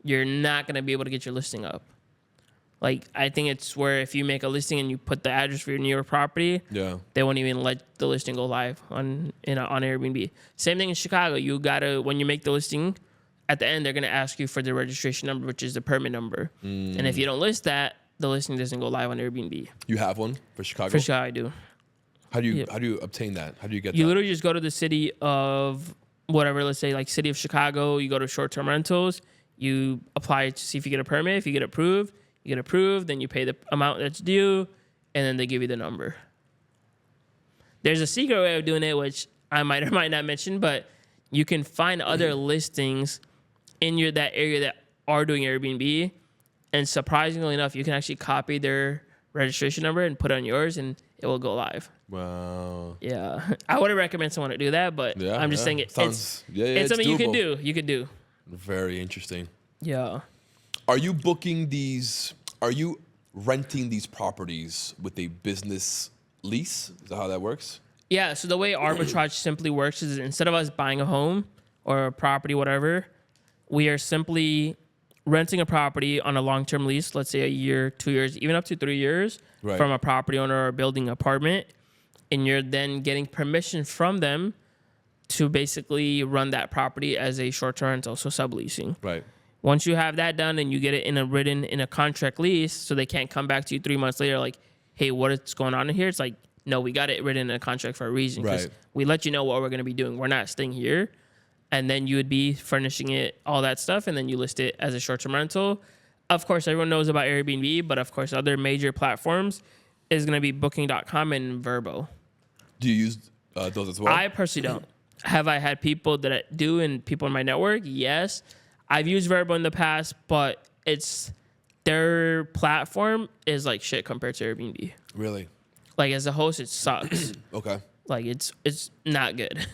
you're not going to be able to get your listing up. Like, I think it's where if you make a listing and you put the address for your New York property, they won't even let the listing go live on Airbnb. Same thing in Chicago. You got to, when you make the listing, at the end, they're going to ask you for the registration number, which is the permit number. And if you don't list that, the listing doesn't go live on Airbnb. You have one for Chicago? For Chicago, I do. How do you obtain that? How do you get that? You literally just go to the city of whatever, let's say like city of Chicago, you go to short-term rentals, you apply to see if you get a permit. If you get approved, then you pay the amount that's due, and then they give you the number. There's a secret way of doing it, which I might or might not mention, but you can find other listings in that area that are doing Airbnb, and surprisingly enough, you can actually copy their registration number and put it on yours, and it will go live. Wow. Yeah. I wouldn't recommend someone to do that, but I'm just saying it's something you could do. You could do. Very interesting. Yeah. Are you renting these properties with a business lease? Is that how that works? Yeah, so the way arbitrage simply works is instead of us buying a home or a property, whatever, we are simply renting a property on a long-term lease, let's say a year, 2 years, even up to 3 years from a property owner or a building apartment, and you're then getting permission from them to basically run that property as a short-term rental, so subleasing. Right. Once you have that done and you get it written in a contract lease, so they can't come back to you 3 months later like, hey, what's going on in here? It's like, no, we got it written in a contract for a reason. Because we let you know what we're going to be doing. We're not staying here. And then you would be furnishing it, all that stuff, and then you list it as a short-term rental. of course, everyone knows about Airbnb, but of course, other major platforms is going to be Booking.com and Vrbo. Do you use those as well? I personally don't. Have I had people that I do and people in my network? Yes. I've used Vrbo in the past, but their platform is like shit compared to Airbnb. Really? Like as a host, it sucks. Okay. Like it's not good.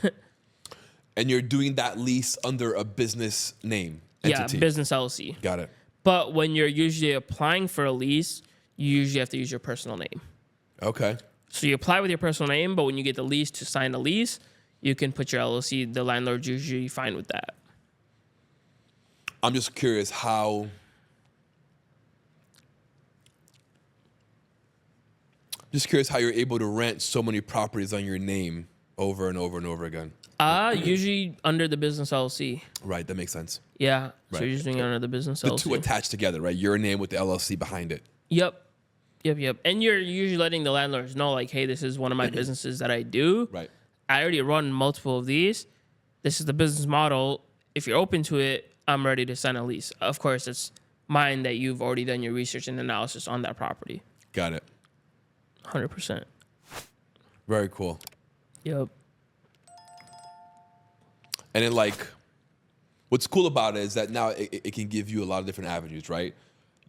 And you're doing that lease under a business name entity. Yeah, business LLC. Got it. But when you're usually applying for a lease, you usually have to use your personal name. Okay. So you apply with your personal name, but when you get the lease to sign the lease, you can put your LLC. The landlord's usually fine with that. I'm just curious how you're able to rent so many properties on your name over and over and over again. Usually under the business LLC. Right, that makes sense. Yeah, so Right. you're just doing it under the business The LLC. two attached together, right? Your name with the LLC behind it. Yep. And you're usually letting the landlords know, like, hey, this is one of my businesses that I do. Right. I already run multiple of these. This is the business model. If you're open to it, I'm ready to sign a lease. Of course, it's mine that you've already done your research and analysis on that property. Got it. 100%. Very cool. Yep. And then, like, what's cool about it is that now it can give you a lot of different avenues, right?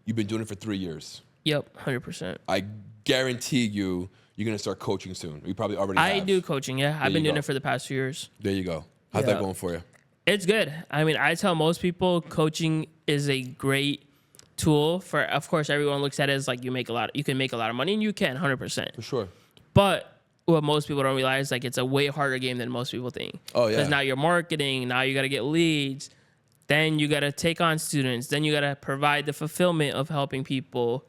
You've been doing it for 3 years. Yep, 100%. I guarantee you're going to start coaching soon. You probably already have. I do coaching, yeah. I've been doing it for the past 2 years. There you go. How's Yeah. that going for you? It's good. I mean, I tell most people coaching is a great tool for, of course, everyone looks at it as like you can make a lot of money, and you can 100%. For sure. But what most people don't realize, like, it's a way harder game than most people think. Oh, yeah. Because now you're marketing, now you got to get leads, then you got to take on students, then you got to provide the fulfillment of helping people.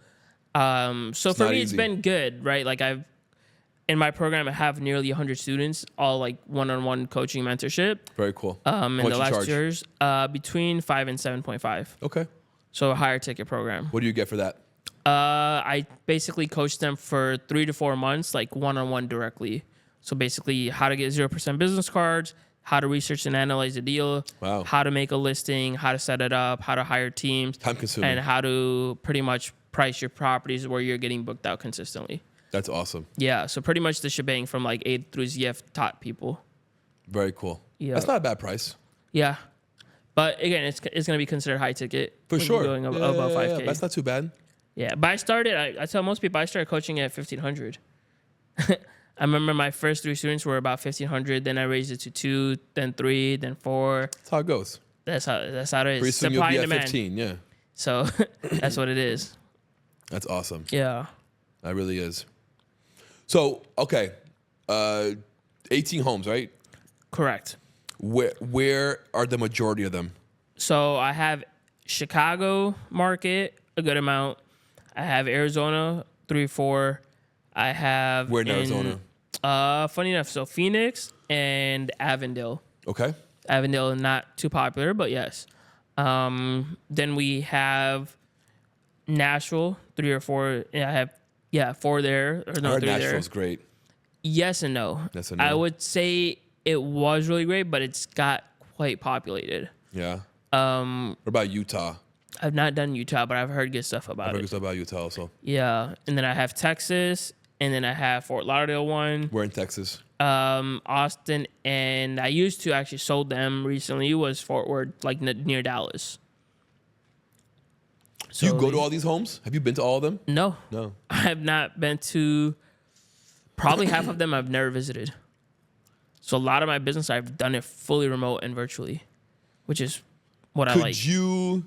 So for me, it's been good, right? Like in my program, I have nearly 100 students, all like one-on-one coaching mentorship. Very cool. In the last years, between 5 and 7.5. Okay. So a higher ticket program. What do you get for that? I basically coach them for 3 to 4 months, like one-on-one directly. So basically how to get 0% business cards, how to research and analyze the deal, Wow. how to make a listing, how to set it up, how to hire teams, Time consuming. and how to pretty much price your properties where you're getting booked out consistently. That's awesome. Yeah, so pretty much the shebang from like A through Z I've taught people. Very cool. Yeah. That's not a bad price. Yeah. But again, it's going to be considered high ticket. For when sure. you're going above 5K. That's not too bad. Yeah, but I tell most people I started coaching at 1,500. I remember my first 3 students were about 1,500. Then I raised it to 2, then 3, then 4. That's how it goes. That's how it is. Pretty soon you'll Supply be and at demand. 15, yeah. So that's what it is. That's awesome. Yeah. That really is. So, okay. 18 homes, right? Correct. Where are the majority of them? So I have Chicago market, a good amount. I have Arizona, 3, 4. I have Where in Arizona? Funny enough, so Phoenix and Avondale. Okay. Avondale, not too popular, but yes. Then we have Nashville, 3 or 4. Yeah, I have 4 there. Or no, I heard 3 there. Nashville's great. Yes and no. Yes and no. I would say it was really great, but it's got quite populated. Yeah. What about Utah? I've not done Utah, but I've heard good stuff about I've heard it. good stuff about Utah also. Yeah, and then I have Texas, and then I have Fort Lauderdale one, Where in Texas? Austin, and I used to actually sold them recently. Was Fort Worth, like near Dallas. Do you go to all these homes? Have you been to all of them? No, No. I have not been to. Probably half of them I've never visited. So a lot of my business I've done it fully remote and virtually, which is what I like. Could you?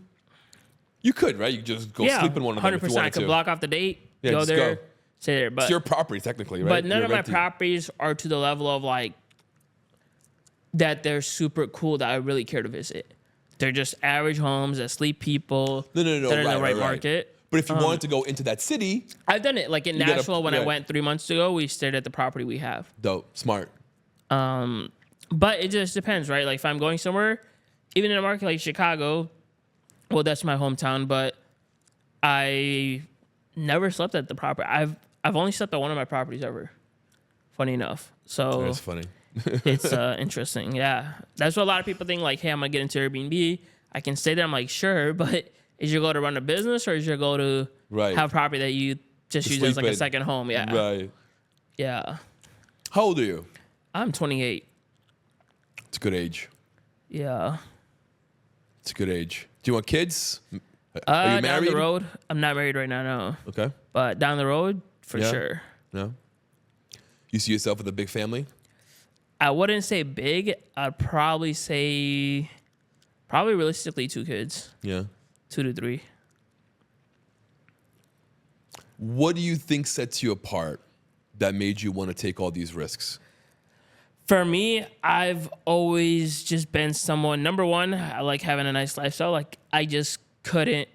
You could, right? You could just go sleep in one of them if you 100%. wanted I could to. block off the date, Yeah, go just there, go. stay there. But It's your property technically, right? But none You're of my renting. properties are to the level of like that they're super cool that I really care to visit. They're just average homes that sleep people. No. That are in the right market. But if you wanted to go into that city, I've done it. Like in gotta- Nashville, when I yeah. went 3 months ago, we stayed at the property we have. dope, smart. But it just depends, right? Like if I'm going somewhere, even in a market like Chicago, well, that's my hometown, but I never slept at the property. I've only slept at one of my properties ever. Funny enough. So That's funny. it's interesting. Yeah. That's what a lot of people think, like, hey, I'm going to get into Airbnb. I can stay there. I'm like, sure, but Is your goal to run a business, or is your goal to have property that you just use as like a second home? Yeah. Right. Yeah. How old are you? I'm 28. It's a good age. Yeah. It's a good age. Do you want kids? Are you married? Down the road. I'm not married right now, no. Okay. But down the road, for sure. No. You see yourself with a big family? I wouldn't say big. I'd probably say, realistically 2 kids. Yeah. 2 to 3. What do you think sets you apart that made you want to take all these risks? For me, I've always just been someone, number one, I like having a nice lifestyle. Like, I just couldn't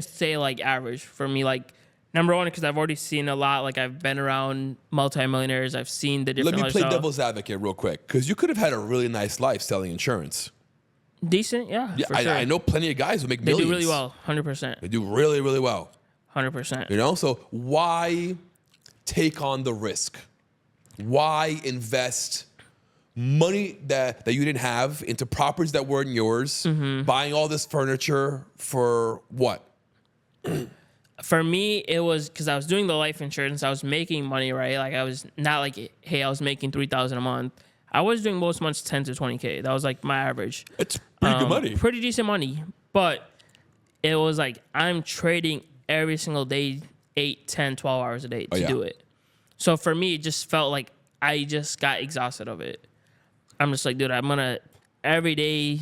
say like average for me. Like, number one, because I've already seen a lot. Like, I've been around multimillionaires. I've seen the different lifestyle. Let me play lifestyle. devil's advocate real quick, because you could have had a really nice life selling insurance. Decent, yeah. Yeah, for sure. I know plenty of guys who make They millions. do really well, 100%. They do really, really well. 100%. You know, so why take on the risk? Why invest money that you didn't have into properties that weren't yours, buying all this furniture for what? For me, it was because I was doing the life insurance. I was making money, right? Like, I was not like, hey, I was making $3,000 a month. I was doing most months 10 to 20K. That was like my average. It's pretty good money. Pretty decent money. But it was like, I'm trading every single day, 8, 10, 12 hours a day to do it. So for me, it just felt like I just got exhausted of it. I'm just like, dude, I'm going to every day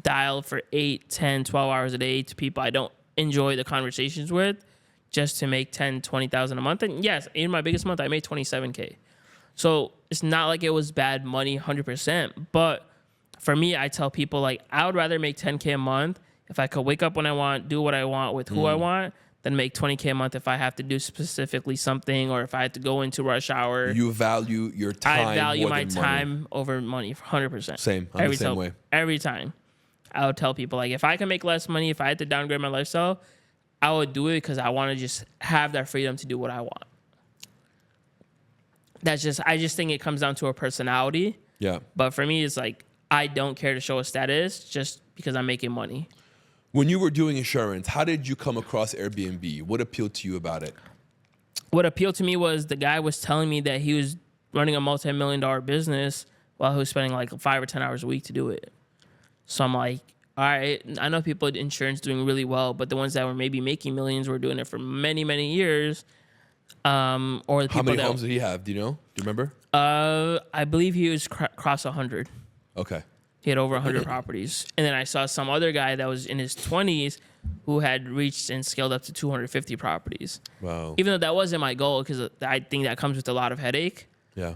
dial for 8, 10, 12 hours a day to people I don't enjoy the conversations with, just to make 10, 20,000 a month. And yes, in my biggest month, I made 27K. So it's not like it was bad money 100%. But for me, I tell people, like, I would rather make 10K a month if I could wake up when I want, do what I want with who I want, than make 20K a month if I have to do specifically something, or if I have to go into rush hour. You value your time. I value more my than time money. over money, 100%. Same. I'm the same way. Every time. I would tell people, like, if I can make less money, if I had to downgrade my lifestyle, I would do it because I want to just have that freedom to do what I want. I just think it comes down to a personality. Yeah. But for me, it's like, I don't care to show a status just because I'm making money. When you were doing insurance, how did you come across Airbnb? What appealed to you about it? What appealed to me was the guy was telling me that he was running a multi-million-dollar business while he was spending like 5 or 10 hours a week to do it. So I'm like, all right, I know people in insurance doing really well, but the ones that were maybe making millions were doing it for many, many years. Or the people How many homes did he have? Do you know? Do you remember? I believe he was cross 100. Okay. He had over 100 properties. And then I saw some other guy that was in his 20s who had reached and scaled up to 250 properties. Wow. Even though that wasn't my goal, because I think that comes with a lot of headache. Yeah.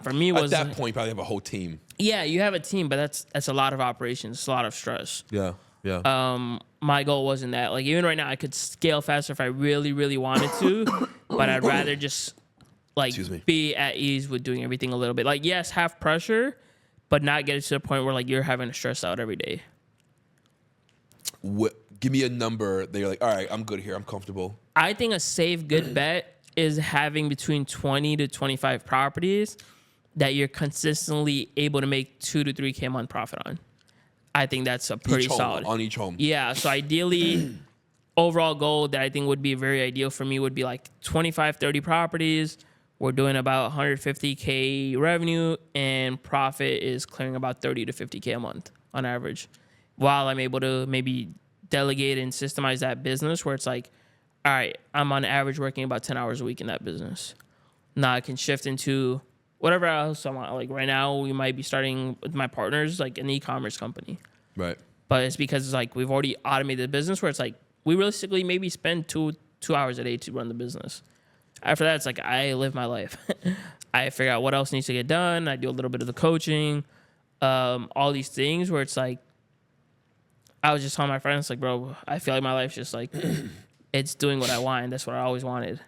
For me, was at that point, you probably have a whole team. Yeah, you have a team, but that's a lot of operations. It's a lot of stress. Yeah. Yeah. My goal wasn't that. Like, even right now, I could scale faster if I really, really wanted to, but I'd rather just like be at ease with doing everything a little bit. Like, yes, have pressure, but not get it to the point where like you're having to stress out every day. Give me a number that you're like, all right, I'm good here. I'm comfortable. I think a safe, good bet is having between 20 to 25 properties that you're consistently able to make 2 to 3K a month profit on. I think that's a pretty solid. On each home. Yeah. So ideally, overall goal that I think would be very ideal for me would be like 25, 30 properties. We're doing about 150K revenue, and profit is clearing about 30 to 50K a month on average, while I'm able to maybe delegate and systemize that business where it's like, all right, I'm on average working about 10 hours a week in that business. Now I can shift into whatever else I want. Like right now, we might be starting with my partners, like an e-commerce company. Right. But it's because it's like we've already automated the business where it's like we realistically maybe spend two hours a day to run the business. After that, it's like I live my life. I figure out what else needs to get done. I do a little bit of the coaching, all these things where it's like, I was just telling my friends, like, bro, I feel like my life's just like, it's doing what I want. That's what I always wanted.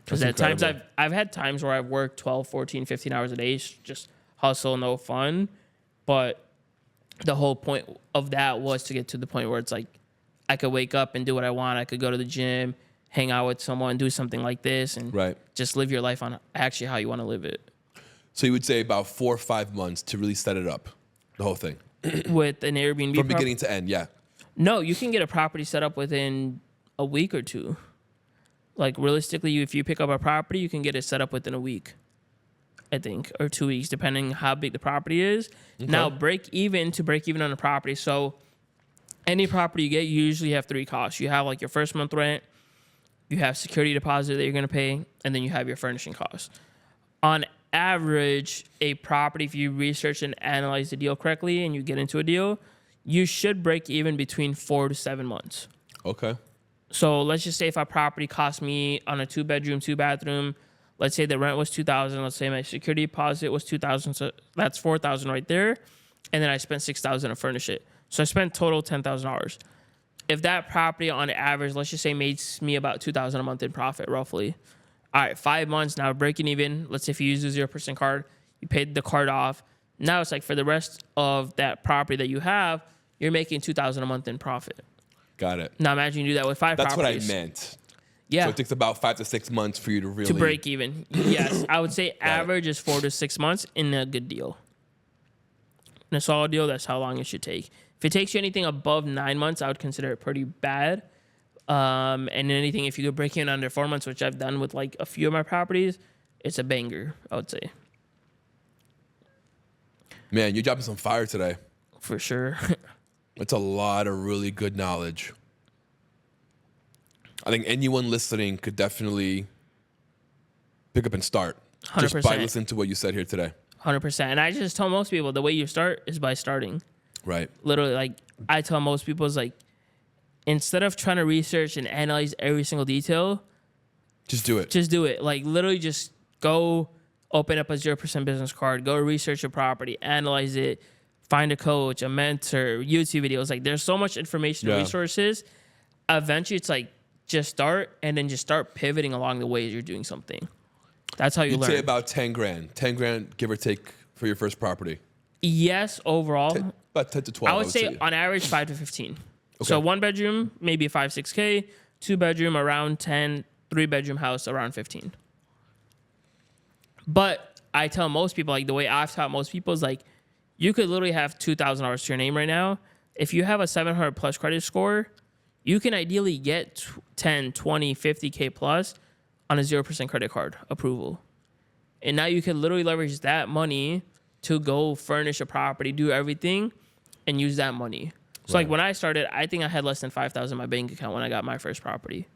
Because at times I've had times where I've worked 12, 14, 15 hours a day, just hustle, no fun. But the whole point of that was to get to the point where it's like, I could wake up and do what I want. I could go to the gym, hang out with someone, do something like this, and just live your life on actually how you want to live it. So you would say about 4 or 5 months to really set it up? The whole thing. with an Airbnb. From beginning to end, yeah. No, you can get a property set up within a week or two. Like realistically, if you pick up a property, you can get it set up within a week, I think, or 2 weeks, depending how big the property is. Okay. Now, break even on a property. So any property you get, you usually have 3 costs. You have like your first month rent, you have security deposit that you're going to pay, and then you have your furnishing costs. On average, a property, if you research and analyze the deal correctly and you get into a deal, you should break even between 4 to 7 months. Okay. So let's just say if a property cost me on a 2-bedroom, 2-bathroom, let's say the rent was $2,000. Let's say my security deposit was $2,000. So that's $4,000 right there. And then I spent $6,000 to furnish it. So I spent total $10,000. If that property on average, let's just say made me about $2,000 a month in profit, roughly. All right, 5 months now, breaking even. Let's say if you use a 0% card, you paid the card off. Now it's like for the rest of that property that you have, you're making $2,000 a month in profit. Got it. Now imagine you do that with 5 properties. That's what I meant. Yeah. So it takes about 5 to 6 months for you to really... To break even. Yes. I would say average is 4 to 6 months in a good deal. In a solid deal, that's how long it should take. If it takes you anything above 9 months, I would consider it pretty bad. And anything, if you could break in under 4 months, which I've done with like a few of my properties, it's a banger, I would say. Man, you're dropping some fire today. For sure. It's a lot of really good knowledge. I think anyone listening could definitely pick up and start. 100%. Just by listening to what you said here today. 100%. And I just tell most people the way you start is by starting. Right. Literally, like I tell most people is like, instead of trying to research and analyze every single detail, just do it. Just do it. Like literally just go open up a 0% business card, go research your property, analyze it, find a coach, a mentor, YouTube videos. Like there's so much information and resources. Eventually it's like just start and then just start pivoting along the way as you're doing something. That's how you learn. You'd say about 10 grand. 10 grand, give or take, for your first property. Yes, overall. About 10 to 12. I would say on average 5 to 15. Okay. So 1 bedroom, maybe 5, 6K, 2 bedroom around 10, 3 bedroom house around 15. But I tell most people, like the way I've taught most people is like, you could literally have $2,000 to your name right now. If you have a 700 plus credit score, you can ideally get 10, 20, 50K plus on a 0% credit card approval. And now you can literally leverage that money to go furnish a property, do everything, and use that money. So like when I started, I think I had less than $5,000 in my bank account when I got my first property.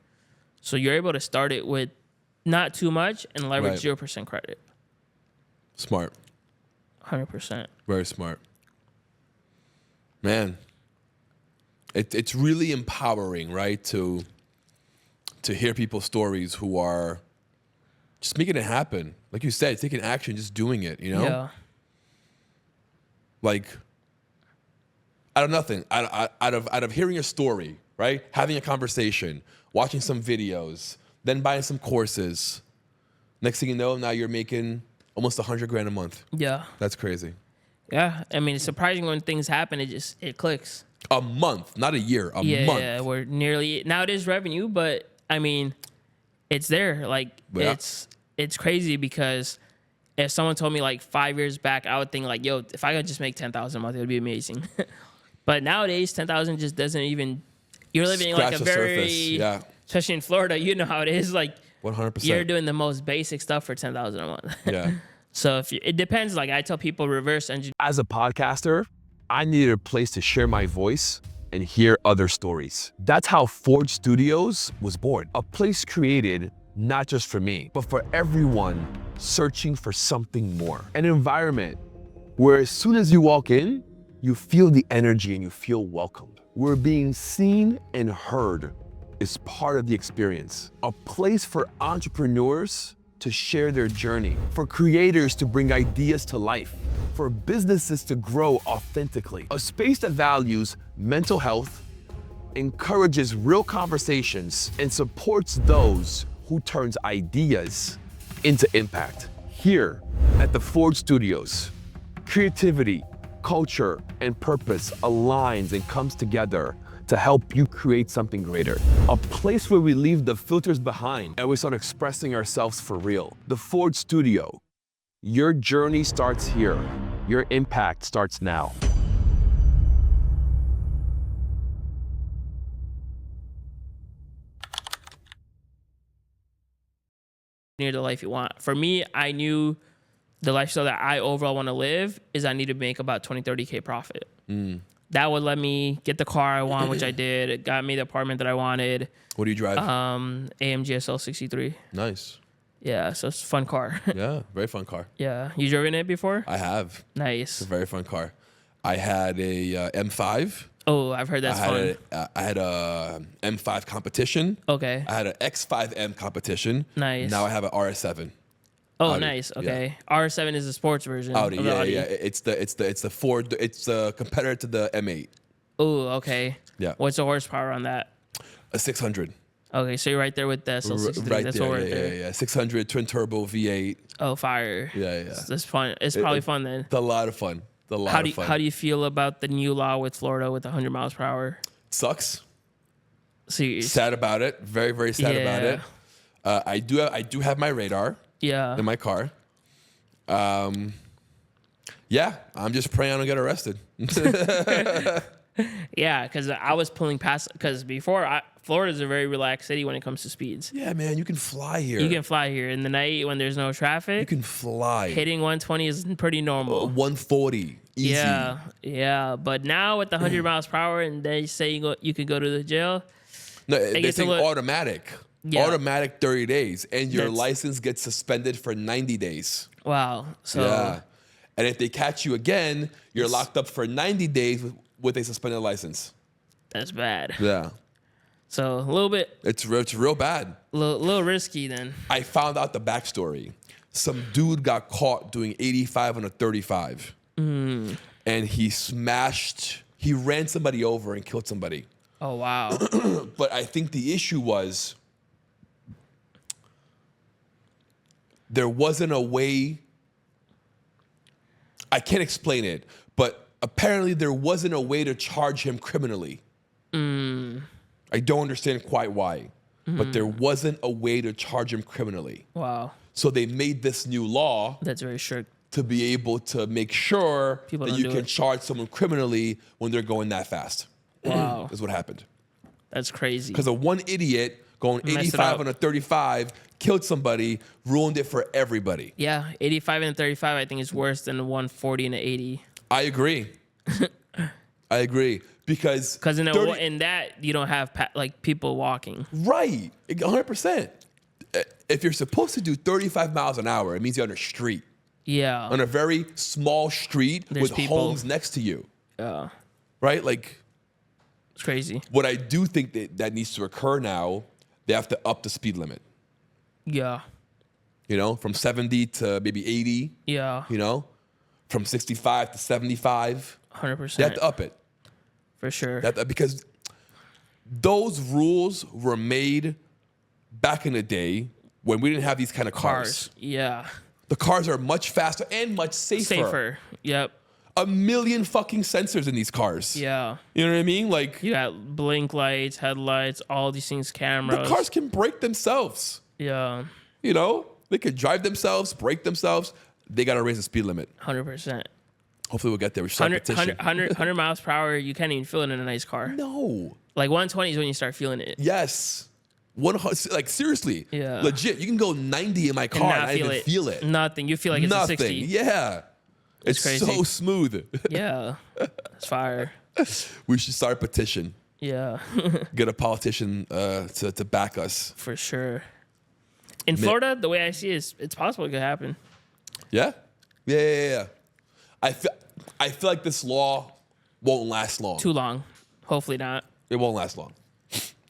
So you're able to start it with not too much and leverage 0% credit. Smart. 100%. Very smart. Man, it's really empowering, right? To hear people's stories who are just making it happen. Like you said, taking action, just doing it, you know? Yeah. Like, out of nothing, out of hearing your story, right? Having a conversation, watching some videos, then buying some courses. Next thing you know, now you're making almost 100 grand a month. Yeah. That's crazy. Yeah. I mean, it's surprising when things happen. It clicks. A month, not a year, a month. Yeah, we're nearly, now it is revenue, but I mean, it's there. Like, it's crazy because if someone told me like 5 years back, I would think like, yo, if I could just make 10,000 a month, it would be amazing. But nowadays, 10,000 just doesn't even, you're living Scratch like a the very, surface. especially in Florida, you know how it is. Like, 100%. you're doing the most basic stuff for 10,000 a month. Yeah. So it depends. Like I tell people, reverse engineer. As a podcaster, I needed a place to share my voice and hear other stories. That's how Forge Studios was born. A place created not just for me, but for everyone searching for something more. An environment where as soon as you walk in, you feel the energy and you feel welcomed. Where being seen and heard is part of the experience. A place for entrepreneurs to share their journey, for creators to bring ideas to life, for businesses to grow authentically. A space that values mental health, encourages real conversations, and supports those who turns ideas into impact. Here at the Forge Studios, creativity, culture, and purpose aligns and comes together to help you create something greater. A place where we leave the filters behind and we start expressing ourselves for real. The Forge Studio. Your journey starts here. Your impact starts now. near the life you want. For me, I knew the lifestyle that I overall want to live is I need to make about 20, 30K profit. That would let me get the car I want, which I did. It got me the apartment that I wanted. What do you drive? AMG SL 63. Nice. Yeah, so it's a fun car. Yeah, very fun car. Yeah. You driven it before? I have. Nice. It's a very fun car. I had a M5. Oh, I've heard that's fun. I had a M5 competition. Okay. I had an X5M competition. Nice. Now I have an RS7. Oh, Audi. nice. Okay. Yeah. R7 is the sports version. Audi. Of Yeah, the Audi. yeah. It's the Ford. It's a competitor to the M8. Oh, okay. Yeah. What's the horsepower on that? A 600. Okay, so you're right there with the SL63. Right That's there. what Yeah, right there. yeah. 600 twin turbo V8. Oh, fire. Yeah, yeah. That's fun. It's probably fun then. It's a lot of fun. How do you feel about the new law with Florida with 100 miles per hour? Sucks. Serious. Sad about it. Very, very sad about it. I do have my radar Yeah. in my car. Yeah, I'm just praying I don't get arrested. Yeah, because I was pulling past, because before, Florida's a very relaxed city when it comes to speeds. Yeah, man, you can fly here. You can fly here. In the night when there's no traffic, You can fly. hitting 120 is pretty normal. 140, easy. Yeah, yeah. But now with the 100 miles per hour and they say you can go to the jail. No, they gets a say little- automatic. Yeah. Automatic 30 days, and your That's- license gets suspended for 90 days. Wow. So Yeah. And if they catch you again, you're locked up for 90 days with a suspended license. that's bad. Yeah. So a little bit, It's real bad. little risky then. I found out the backstory. Some dude got caught doing 85 on a 35. And he ran somebody over and killed somebody. Oh, wow. But I think the issue was there wasn't a way, I can't explain it, but apparently there wasn't a way to charge him criminally. I don't understand quite why, but there wasn't a way to charge him criminally. Wow. So they made this new law That's very strict. to be able to make sure People that don't you do can it. charge someone criminally when they're going that fast. Wow. Is what happened. That's crazy. Because of one idiot going Messed it 85 up. on a 35, killed somebody, ruined it for everybody. Yeah, 85 and 35 I think is worse than 140 and an 80. I agree. I agree. Because Because 30 in that, you don't have like people walking. right, 100%. If you're supposed to do 35 miles an hour, it means you're on a street, Yeah. on a very small street There's with people. homes next to you, Yeah. right? Like, It's crazy. what I do think that needs to occur now, they have to up the speed limit, Yeah. you know, from 70 to maybe 80, Yeah. you know, from 65 to 75. 100%. They have to up it. For sure. Because those rules were made back in the day when we didn't have these kind of cars. Yeah. The cars are much faster and much safer. Safer. Yep. A million fucking sensors in these cars. Yeah. You know what I mean? Like, You got blink lights, headlights, all these things, cameras. the cars can brake themselves. Yeah. You know? They can drive themselves, brake themselves. They got to raise the speed limit. 100%. Hopefully we'll get there. We should start a 100, petition. 100 miles per hour, you can't even feel it in a nice car. No. Like 120 is when you start feeling it. Yes. 100, like, seriously. Yeah. Legit. You can go 90 in my car and I even feel it. Nothing. You feel like it's a Nothing. 60. Yeah. It's crazy. so smooth. Yeah. It's fire. We should start a petition. Yeah. Get a politician to back us. For sure. In Florida, the way I see it is it's possible it could happen. Yeah? Yeah. I feel like this law won't last long. Too long. Hopefully not. It won't last long.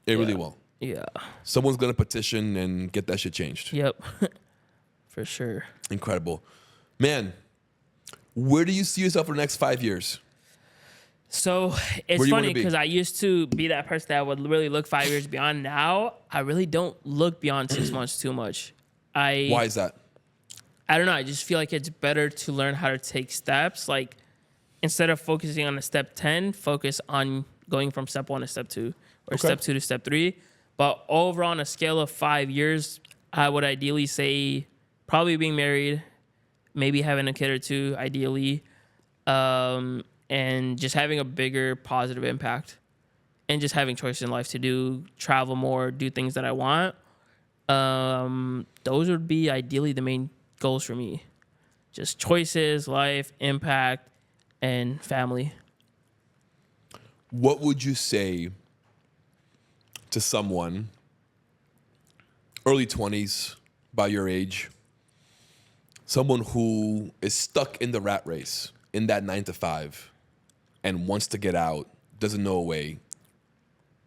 It really won't. Yeah. Someone's going to petition and get that shit changed. Yep. For sure. Incredible. Man, where do you see yourself in the next 5 years? So Where it's do you wanna funny be? because I used to be that person that would really look 5 years beyond. Now I really don't look beyond 6 months too much. Why is that? I don't know. I just feel like it's better to learn how to take steps. Like instead of focusing on a step 10, focus on going from step 1 to step 2 or step 2 to step 3. But overall, on a scale of 5 years, I would ideally say probably being married, maybe having a kid or two, ideally, and just having a bigger positive impact and just having choices in life to do, travel more, do things that I want. Those would be ideally the main goals for me. Just choices, life, impact, and family. What would you say to someone, early 20s, by your age, someone who is stuck in the rat race, in that 9 to 5, and wants to get out, doesn't know a way?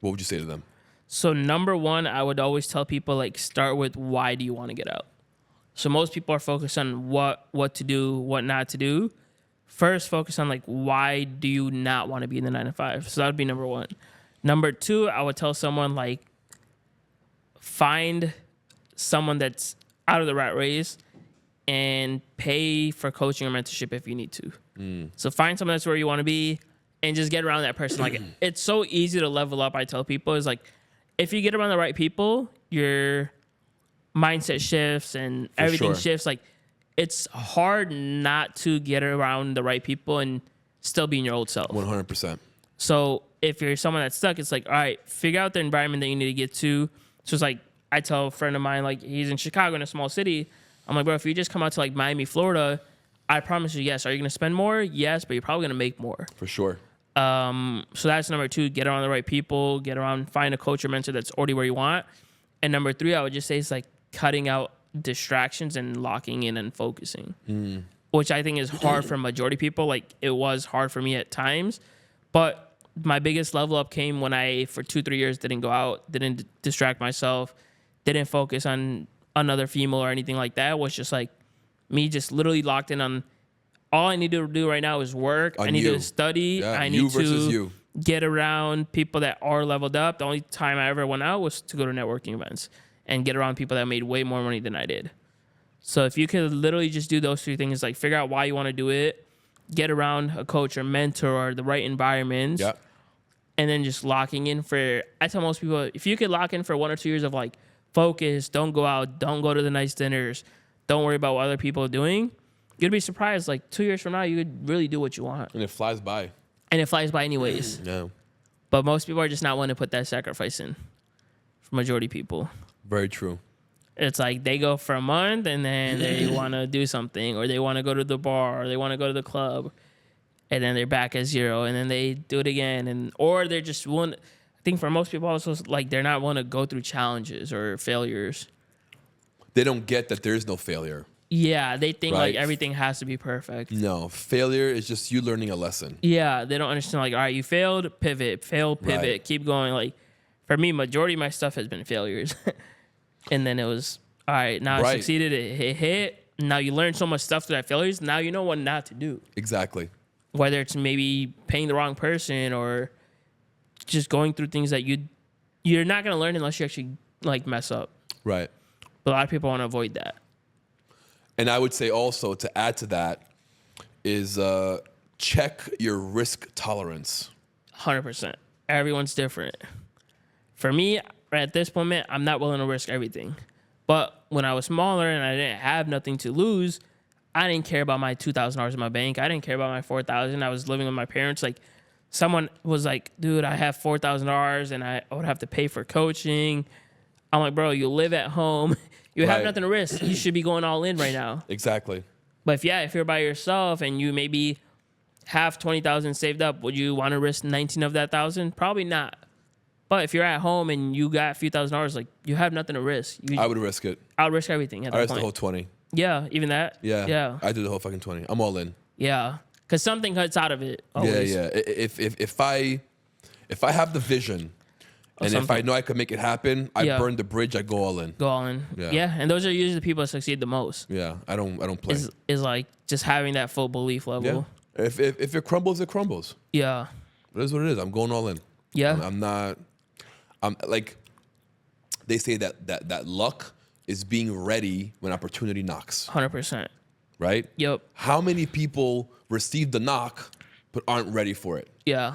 What would you say to them? So number one, I would always tell people, like, start with why do you want to get out? So most people are focused on what to do, what not to do. First, focus on, like, why do you not want to be in the 9 to 5? So that would be number one. Number two, I would tell someone, like, find someone that's out of the rat race and pay for coaching or mentorship if you need to. So find someone that's where you want to be and just get around that person. Like, it's so easy to level up, I tell people, is like, if you get around the right people, your mindset shifts and everything shifts. Like, it's hard not to get around the right people and still be in your old self. 100%. So if you're someone that's stuck, it's like, all right, figure out the environment that you need to get to. So it's like, I tell a friend of mine, like, he's in Chicago, in a small city. I'm like, bro, if you just come out to, like, Miami, Florida, I promise you, yes. Are you going to spend more? Yes, but you're probably going to make more. For sure. So that's number two, get around the right people, find a coach or mentor that's already where you want. And number three, I would just say, it's like cutting out distractions and locking in and focusing, which I think is hard for majority of people. Like, it was hard for me at times, but my biggest level up came when I, for 2-3 years, didn't go out, didn't distract myself, didn't focus on another female or anything like that. It was just like me just literally locked in on all I need to do right now is work. I need to study. Yeah, I need to you. Get around people that are leveled up. The only time I ever went out was to go to networking events and get around people that made way more money than I did. So if you could literally just do those three things, like figure out why you want to do it, get around a coach or mentor or the right environments, and then just locking in for, I tell most people, if you could lock in for 1 or 2 years of, like, focus, don't go out, don't go to the nice dinners, don't worry about what other people are doing, you'd be surprised. Like, 2 years from now, you could really do what you want. And it flies by. And it flies by anyways. Yeah. But most people are just not willing to put that sacrifice in. For majority of people. Very true. It's like they go for a month and then they want to do something, or they want to go to the bar, or they want to go to the club, and then they're back at zero, and then they do it again, or they're just willing. I think for most people also, like, they're not willing to go through challenges or failures. They don't get that there is no failure. Yeah, they think like everything has to be perfect. No, failure is just you learning a lesson. Yeah, they don't understand, like, all right, you failed, pivot, keep going. Like, for me, majority of my stuff has been failures. And then it was, all right, now I succeeded, it hit. Now you learn so much stuff through that failures. Now you know what not to do. Exactly. Whether it's maybe paying the wrong person or just going through things that you're not going to learn unless you actually, like, mess up. Right. But a lot of people want to avoid that. And I would say also, to add to that, is check your risk tolerance. 100%. Everyone's different. For me, at this moment, I'm not willing to risk everything. But when I was smaller and I didn't have nothing to lose, I didn't care about my $2,000 in my bank. I didn't care about my $4,000. I was living with my parents. Like, someone was like, dude, I have $4,000 and I would have to pay for coaching. I'm like, bro, you live at home. You have nothing to risk. You should be going all in right now. Exactly. But if you're by yourself and you maybe have $20,000 saved up, would you want to risk 19 of that 1,000? Probably not. But if you're at home and you got a few $1,000s, like, you have nothing to risk. I would risk it. I would risk everything at that point. I risk the whole 20. Yeah, even that. Yeah. I do the whole fucking 20. I'm all in. Yeah, because something cuts out of it. Always. Yeah. If I have the vision and if I know I can make it happen, I burn the bridge. I go all in. Go all in. Yeah, and those are usually the people that succeed the most. Yeah, I don't play. Is like just having that full belief level. Yeah. If it crumbles, it crumbles. Yeah. It is what it is. I'm going all in. Yeah. I'm like, they say that luck is being ready when opportunity knocks. 100%. Right? Yep. How many people receive the knock but aren't ready for it? Yeah.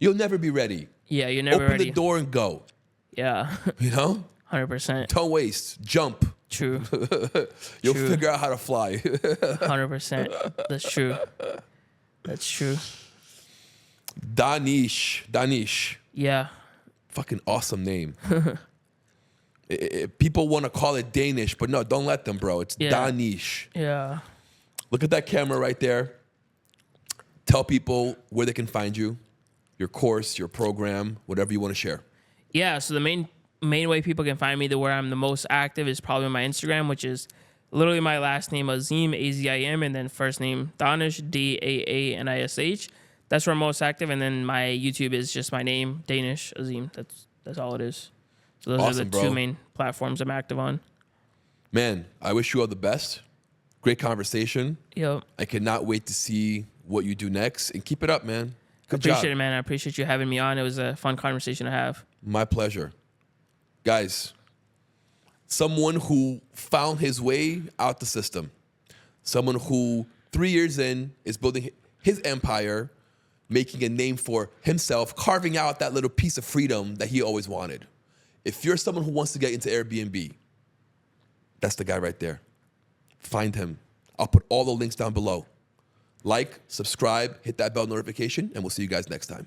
You'll never be ready. Yeah, you're never ready. ready. Open the door and go. Yeah. You know? 100%. Don't waste. Jump. True. You'll figure out how to fly. 100%. That's true. That's true. Danish. Yeah. Fucking awesome name. People want to call it Danish, but no, don't let them, bro. It's Danish. Yeah. Look at that camera right there. Tell people where they can find you, your course, your program, whatever you want to share. Yeah, so the main way people can find me, where I'm the most active, is probably my Instagram, which is literally my last name, Azim, Azim, and then first name, Danish, Daanish. That's where I'm most active, and then my YouTube is just my name, Danish Azim. That's all it is. So those are the two main platforms I'm active on. Man, I wish you all the best. Great conversation. Yep. I cannot wait to see what you do next, and keep it up, man. Good Appreciate job. it, man. I appreciate you having me on. It was a fun conversation to have. My pleasure. Guys, someone who found his way out the system, someone who 3 years in is building his empire, making a name for himself, carving out that little piece of freedom that he always wanted. If you're someone who wants to get into Airbnb, that's the guy right there. Find him. I'll put all the links down below. Like, subscribe, hit that bell notification, and we'll see you guys next time.